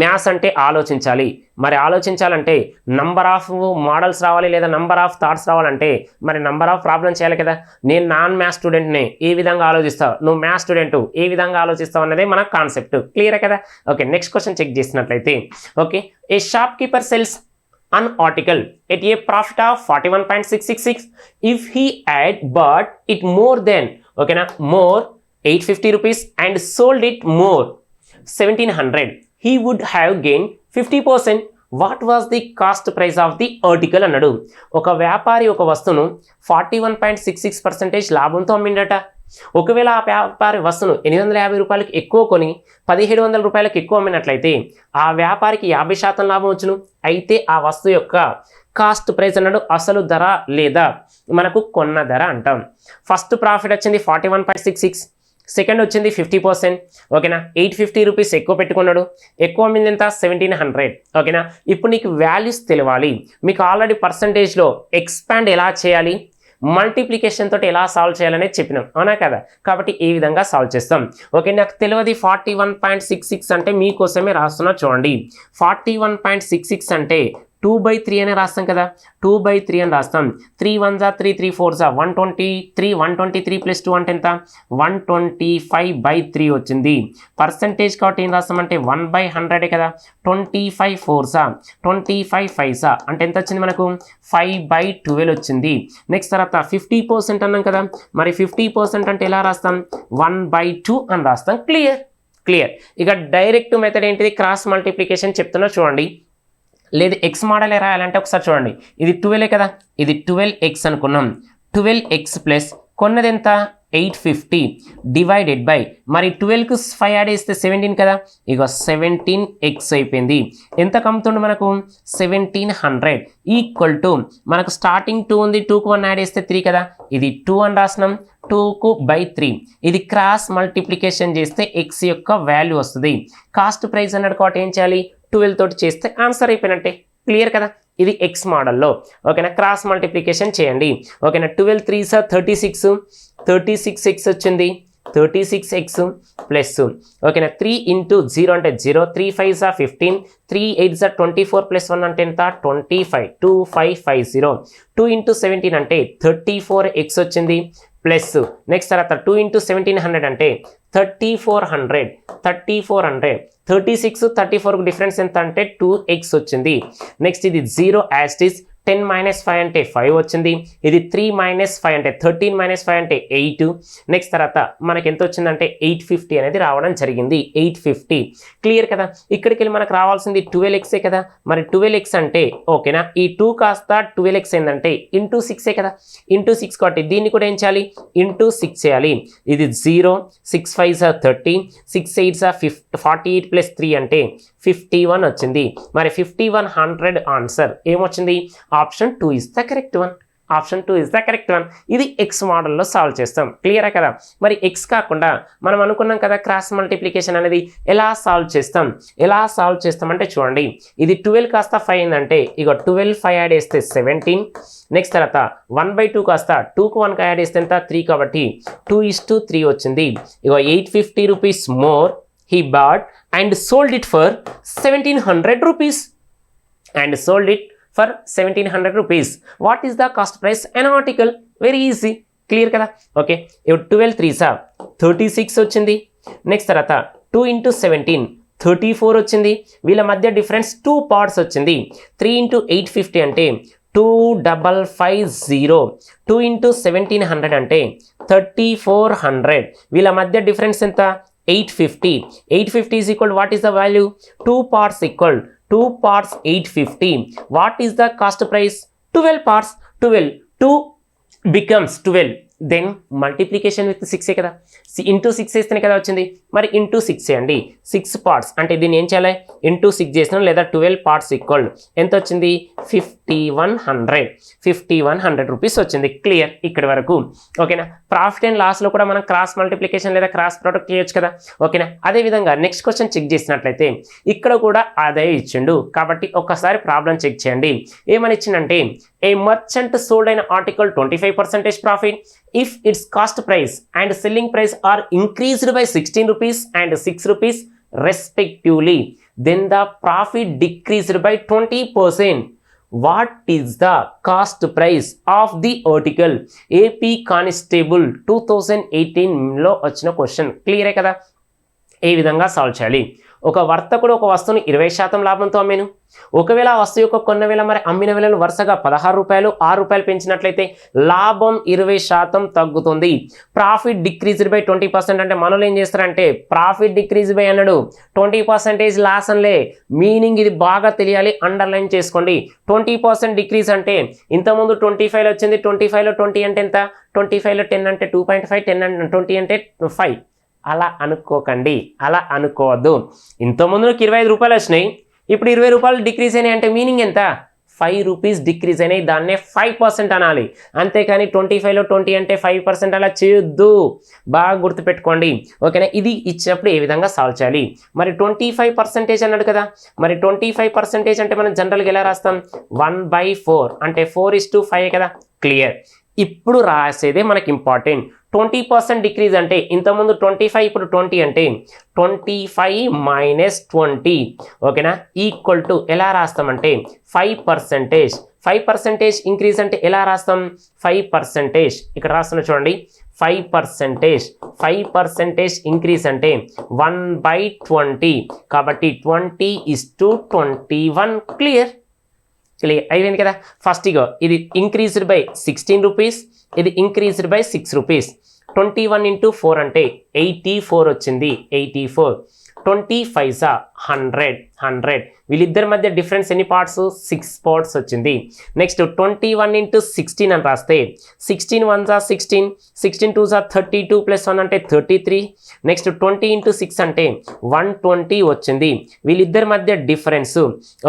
మ్యాథ్స్ అంటే ఆలోచించాలి. మరి ఆలోచించాలంటే నంబర్ ఆఫ్ మోడల్స్ రావాలి లేదా నంబర్ ఆఫ్ థాట్స్ రావాలంటే మరి నంబర్ ఆఫ్ ప్రాబ్లమ్ చేయాలి కదా. నేను నాన్ మ్యాథ్స్ స్టూడెంట్ని ఏ విధంగా ఆలోచిస్తావు, నువ్వు మ్యాథ్స్ స్టూడెంట్ ఏ విధంగా ఆలోచిస్తావు అన్నదే మన కాన్సెప్ట్. క్లియర్ కదా? ఓకే, నెక్స్ట్ క్వశ్చన్ చెక్ చేసినట్లయితే okay, A shop keeper cells an article at a profit of 41.666 if he had bought it more than okay na more 850 rupees and sold it more 1700 he would have gained 50%. What was the cost price of the article అన్నాడు. ఒక వ్యాపారి ఒక వస్తువును 41.66% లాభంతో అమ్మిండట. ఒకవేళ ఆ వ్యాపారి వస్తువును 850 రూపాయలకి ఎక్కువ కొని 1700 రూపాయలకు ఎక్కువ అమ్మినట్లయితే ఆ వ్యాపారికి 50% లాభం వచ్చును. అయితే ఆ వస్తువు యొక్క కాస్ట్ ప్రైస్ అన్నాడు అసలు ధర లేదా మనకు కొన్న ధర అంటాం. ఫస్ట్ ప్రాఫిట్ వచ్చింది 41.66, సెకండ్ వచ్చింది 50%. ఓకేనా? 850 రూపీస్ ఎక్కువ పెట్టుకున్నాడు, ఎక్కువ అమ్మింది ఎంత 1700. ఓకేనా? ఇప్పుడు నీకు వాల్యూస్ తెలియాలి. మీకు ఆల్రెడీ పర్సంటేజ్లో ఎక్స్పాండ్ ఎలా చేయాలి, మల్టిప్లికేషన్ తోటి ఎలా సాల్వ్ చేయాలనేది చెప్పినాం, అవునా కదా? కాబట్టి ఈ విధంగా సాల్వ్ చేస్తాం. ఓకే, నాకు తెలియదు 41.66 అంటే మీకోసమే రాస్తున్నా చూడండి. 41.66 అంటే 2/3 అనే రాస్తాం కదా, 2/3 అని రాస్తాం. 3 1 జా 3 3 4 జా 123, 123 ప్లస్ 2 అంటే ఎంత 125/3 వచ్చింది. పర్సంటేజ్ కాబట్టి ఏం రాస్తామంటే 1/100 కదా, 25 4 జా 25 5 జా అంటే ఎంత వచ్చింది మనకు 5/12 వచ్చింది. నెక్స్ట్ తర్వాత 50% అన్నాం కదా, మరి 50% అంటే ఎలా రాస్తాం 1/2 అని రాస్తాం. క్లియర్. ఇక డైరెక్ట్ మెథడ్ ఏంటిది, క్రాస్ మల్టిప్లికేషన్ చెప్తున్నా చూడండి. లేదు ఎక్స్ మోడలే రాయాలంటే ఒకసారి చూడండి. ఇది 12 కదా, ఇది 12x అనుకున్నాం. 12x ప్లస్ కొన్నది ఎంత 850 డివైడెడ్ బై మరి 12కు 5 యాడ్ చేస్తే 17 కదా, ఇక 17x అయిపోయింది. ఎంత కమ్ముతుండే మనకు 1700 ఈక్వల్ టు మనకు స్టార్టింగ్ 2 ఉంది, 2కు 1 యాడ్ చేస్తే 3 కదా, ఇది 2 అని రాసినాం. 2/3 ఇది క్రాస్ మల్టిప్లికేషన్ చేస్తే x యొక్క వాల్యూ వస్తుంది. కాస్ట్ ప్రైస్ అన్నాడు కాబట్టి ఏం చేయాలి 12 తోటి చేస్తే ఆన్సర్ అయిపోయినట్టే. క్లియర్ కదా? ఇది ఎక్స్ మోడల్లో. ఓకేనా? క్రాస్ మల్టిప్లికేషన్ చేయండి. ఓకేనా? 12 3 36, 36x వచ్చింది, 36x ప్లస్ ఓకేనా 3 ఇంటూ 0 అంటే 0, 3 5 15, 3 8 24 ప్లస్ 1 అంటే ఎంత 25, 2550. 2 ఇంటూ 17 అంటే 34x వచ్చింది ప్లస్ నెక్స్ట్ తర్వాత 2 ఇంటూ 1700 అంటే 3400, 36 34కు డిఫరెన్స్ ఎంత అంటే 2x వచ్చింది. నెక్స్ట్ ఇది 0 యాస్టిస్ 10 - 5 అంటే 5 వచ్చింది. ఇది 3 - 5 అంటే 13 - 5 అంటే 8. నెక్స్ట్ తర్వాత మనకి ఎంత వచ్చిందంటే 850 అనేది రావడం జరిగింది. 850. క్లియర్ కదా? ఇక్కడికి వెళ్ళి మనకు రావాల్సింది 12x కదా, మరి 12x అంటే ఓకేనా ఈ 2 కాస్త 12x ఏంటంటే ఇంటూ 6 కదా, ఇంటూ 6 కాబట్టి దీన్ని కూడా ఏం చేయాలి ఇంటూ 6 చేయాలి. ఇది 0 6 5 30, 6 8 48 ప్లస్ 3 అంటే 51 వచ్చింది. మరి 5100 ఆన్సర్ ఏమొచ్చింది option 2 is the correct one. Option 2 is the correct one. ఇది ఎక్స్ మోడల్లో సాల్వ్ చేస్తాం. క్లియరా కదా? మరి ఎక్స్ కాకుండా మనం అనుకున్నాం కదా క్రాస్ మల్టిప్లికేషన్ అనేది ఎలా సాల్వ్ చేస్తాం అంటే చూడండి, ఇది 12 కాస్త 5 అయిందంటే ఇక 12 5 యాడ్ చేస్తే 17. నెక్స్ట్ తర్వాత 1/2 కాస్త 2కు 1 యాడ్ చేస్తే ఎంత 3 కాబట్టి 2:3 వచ్చింది. ఇక 850 rupees more he bought and sold it for 1700 rupees. What is the cost price an article? Very easy. Clear kada? Okay. 12 3s 36 వచ్చింది. నెక్స్ట్ తర్వాత 2 ఇంటూ 17 34 వచ్చింది. వీళ్ళ మధ్య డిఫరెన్స్ 2 పార్ట్స్ వచ్చింది. 3 ఇంటూ 850 అంటే 2550. 2 ఇంటూ 1700 అంటే 3400. వీళ్ళ మధ్య డిఫరెన్స్ ఎంత 850. 850 is equal, what is the value 2 parts equal 2 parts 850. what is the cost price 12 parts 12 2 becomes 12. then multiplication with 6 కదా, ఇంటూ 6 వేస్తేనే కదా వచ్చింది. మరి ఇంటూ 6 చేయండి. 6 పార్ట్స్ అంటే దీన్ని ఏం చేయాలి ఇంటూ 6 చేసినాం లేదా 12 పార్ట్స్ ఈక్వల్ ఎంత వచ్చింది 50 5100 రూపీస్ వచ్చింది. క్లియర్ ఇక్కడి వరకు. ఓకేనా. ప్రాఫిట్ అండ్ లాస్లో కూడా మనం క్రాస్ మల్టిప్లికేషన్ లేదా క్రాస్ ప్రొడక్ట్ చేయొచ్చు కదా. ఓకేనా. అదేవిధంగా నెక్స్ట్ క్వశ్చన్ చెక్ చేసినట్లయితే ఇక్కడ కూడా అదే ఇచ్చిండు. కాబట్టి ఒక్కసారి ప్రాబ్లం చెక్ చేయండి. ఏమని ఇచ్చిందంటే ఏ మర్చెంట్ సోల్డ్ అయిన article 25% profit if its cost price and selling price are increased by 16 rupees and 6 rupees respectively, then the profit decreased by 20%. What is the cost price of the article? AP Constable 2018 లో వచ్చిన question. క్లియరే కదా. ఏ విధంగా solve చేయాలి? ఒక వర్తకుడు ఒక వస్తువుని 20% లాభంతో అమ్మాను. ఒకవేళ ఆ వస్తువు యొక్క కొన్న వేల మరి అమ్మిన వేలను వరుసగా 16 రూపాయలు 6 రూపాయలు పెంచినట్లయితే లాభం 20% తగ్గుతుంది. ప్రాఫిట్ డిక్రీజ్డ్ బై 20% అంటే మనలో ఏం చేస్తారంటే ప్రాఫిట్ డిక్రీజ్ బై అన్నాడు, 20% లాస్ అనిలే. మీనింగ్ ఇది బాగా తెలియాలి, అండర్లైన్ చేసుకోండి. 20% డిక్రీజ్ అంటే ఇంతకుముందు 25 వచ్చింది, 25లో 20 అంటే ఎంత, 25లో 10 అంటే 2.5, 10 అంటే 20 అంటే 5. అలా అనుకోకండి, అలా అనుకోవద్దు. ఇంతకుముందుకి 25 రూపాయలు వచ్చినాయి, ఇప్పుడు 20 రూపాయలు డిక్రీజ్ అయినాయి అంటే మీనింగ్ ఎంత, 5 రూపీస్ డిక్రీజ్ అయినాయి. దాన్నే 5% అనాలి. అంతేకాని 25లో 20 అంటే 5% అలా చేయొద్దు. బాగా గుర్తుపెట్టుకోండి. ఓకేనా. ఇది ఇచ్చినప్పుడు ఏ విధంగా సాల్వ్ చేయాలి? మరి 25% అన్నాడు కదా. మరి 25% అంటే మనం జనరల్గా ఎలా రాస్తాం, 1/4 అంటే 4:5 కదా. క్లియర్. ఇప్పుడు రాసేదే మనకి ఇంపార్టెంట్. 20% డిక్రీజ్ అంటే ఇంతకుముందు 25 ఇప్పుడు 20 అంటే 25 - 20. ఓకేనా. ఈక్వల్ టు ఎలా రాస్తామంటే 5%. 5% ఇంక్రీజ్ అంటే ఎలా రాస్తాం, 5%. ఇక్కడ రాస్తున్నా చూడండి, 5% ఇంక్రీజ్ అంటే 1/20. కాబట్టి 20:21. క్లియర్ అయిపోయింది కదా. ఫస్ట్ ఇగో ఇది ఇంక్రీజ్డ్ బై 16 రూపీస్, ఇది ఇంక్రీజ్డ్ బై 6 రూపీస్. 21 × 4 అంటే 84 వచ్చింది. 84. 25 100. వీళ్ళిద్దరి మధ్య డిఫరెన్స్ ఎన్ని పార్ట్స్, 6 పార్ట్స్ వచ్చింది. నెక్స్ట్ 21 × 16 అని రాస్తే 16 1 16, 16 2 32 + 1 అంటే 33. నెక్స్ట్ 20 × 6 అంటే 120 వచ్చింది. వీళ్ళిద్దరి మధ్య డిఫరెన్స్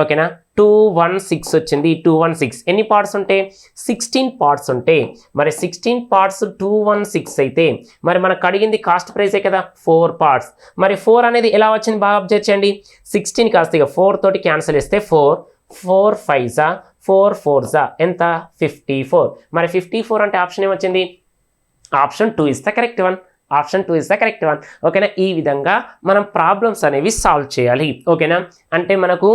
ఓకేనా 216 వచ్చింది. 216 ఎన్ని పార్ట్స్ ఉంటే 16 పార్ట్స్ ఉంటే, మరి 16 పార్ట్స్ 216 అయితే మరి మనకు అడిగింది కాస్ట్ ప్రైసే కదా, 4 పార్ట్స్. మరి 4 అనేది ఎలా వచ్చింది బాగా అబ్జర్వ్ చేయండి. 16 కాస్త ఇక 4 తోటి క్యాన్సిల్ చేస్తే 4 4 5 4 4 ఎంత 54. మరి 54 అంటే ఆప్షన్ ఏమొచ్చింది, option 2 is the correct one. Option 2 is the correct one. ఓకేనా. ఈ విధంగా మనం ప్రాబ్లమ్స్ అనేవి సాల్వ్ చేయాలి. ఓకేనా. అంటే మనకు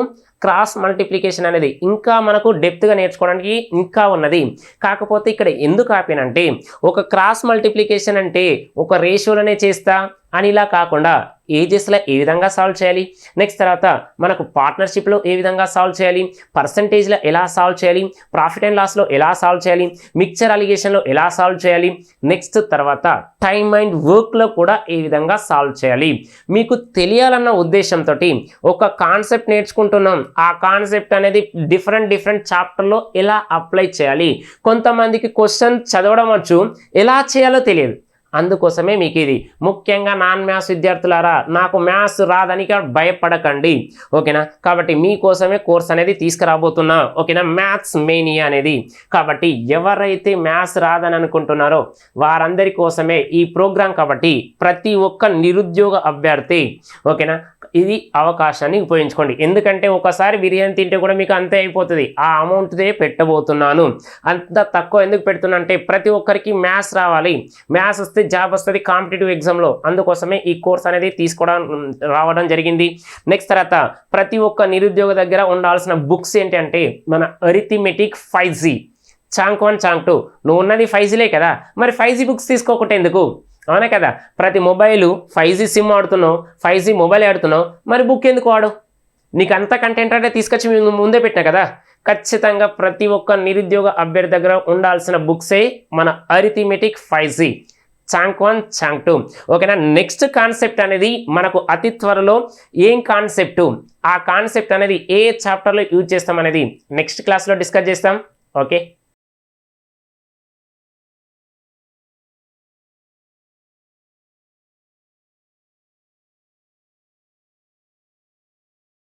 క్రాస్ మల్టిప్లికేషన్ అనేది ఇంకా మనకు డెప్త్గా నేర్చుకోవడానికి ఇంకా ఉన్నది. కాకపోతే ఇక్కడ ఎందుకు ఆపానంటే ఒక క్రాస్ మల్టిప్లికేషన్ అంటే ఒక రేషియోలోనే చేస్తా అని ఇలా కాకుండా ఏజెస్లో ఏ విధంగా సాల్వ్ చేయాలి, నెక్స్ట్ తర్వాత మనకు పార్ట్నర్షిప్లో ఏ విధంగా సాల్వ్ చేయాలి, పర్సంటేజ్లో ఎలా సాల్వ్ చేయాలి, ప్రాఫిట్ అండ్ లాస్లో ఎలా సాల్వ్ చేయాలి, మిక్చర్ అలిగేషన్లో ఎలా సాల్వ్ చేయాలి, నెక్స్ట్ తర్వాత టైమ్ అండ్ వర్క్లో కూడా ఏ విధంగా సాల్వ్ చేయాలి మీకు తెలియాలన్న ఉద్దేశంతో ఒక కాన్సెప్ట్ నేర్చుకుంటున్నాం. ఆ కాన్సెప్ట్ అనేది డిఫరెంట్ చాప్టర్లో ఎలా అప్లై చేయాలి. కొంతమందికి క్వశ్చన్ చదవడం వచ్చు, ఎలా చేయాలో తెలియదు. అందుకోసమే మీకు ఇది ముఖ్యంగా నాన్ మ్యాథ్స్ విద్యార్థులారా, నాకు మ్యాథ్స్ రాదని భయపడకండి. ఓకేనా. కాబట్టి మీకోసమే కోర్స్ అనేది తీసుకురాబోతున్నా. ఓకేనా. మ్యాథ్స్ మేనియా అనేది. కాబట్టి ఎవరైతే మ్యాథ్స్ రాదని అనుకుంటున్నారో వారందరి కోసమే ఈ ప్రోగ్రాం. కాబట్టి ప్రతి ఒక్క నిరుద్యోగ అభ్యర్థి ఓకేనా ఇది అవకాశాన్ని ఉపయోగించుకోండి. ఎందుకంటే ఒకసారి బిర్యానీ తింటే కూడా మీకు అంతే అయిపోతుంది. ఆ అమౌంట్దే పెట్టబోతున్నాను. అంత తక్కువ ఎందుకు పెడుతున్నా అంటే ప్రతి ఒక్కరికి మ్యాథ్స్ రావాలి. మ్యాథ్స్ వస్తే జాబ్ వస్తుంది కాంపిటేటివ్ ఎగ్జామ్లో. అందుకోసమే ఈ కోర్స్ అనేది రావడం జరిగింది. నెక్స్ట్ తర్వాత ప్రతి ఒక్క నిరుద్యోగ దగ్గర ఉండాల్సిన బుక్స్ ఏంటంటే మన అరిథమెటిక్ 5G, చాంక్ 1 చాంక్ 2. నువ్వు ఉన్నది 5Gలే కదా, మరి 5G బుక్స్ తీసుకోకుంటే ఎందుకు, అవునా కదా. ప్రతి మొబైల్ 5G సిమ్ ఆడుతున్నావు, 5G మొబైల్ ఆడుతున్నావు, మరి బుక్ ఎందుకు వాడు? నీకు అంత కంటెంట్ అంటే తీసుకొచ్చి ముందే పెట్టినా కదా. ఖచ్చితంగా ప్రతి ఒక్క నిరుద్యోగ అభ్యర్థి దగ్గర ఉండాల్సిన బుక్సే మన అరిథమెటిక్ 5G, చాంక్ 1 చాంక్ 2. ఓకేనా. నెక్స్ట్ కాన్సెప్ట్ అనేది మనకు అతి త్వరలో ఏం కాన్సెప్ట్, ఆ కాన్సెప్ట్ అనేది ఏ చాప్టర్లో యూజ్ చేస్తాం అనేది నెక్స్ట్ క్లాస్లో డిస్కస్ చేస్తాం. ఓకే.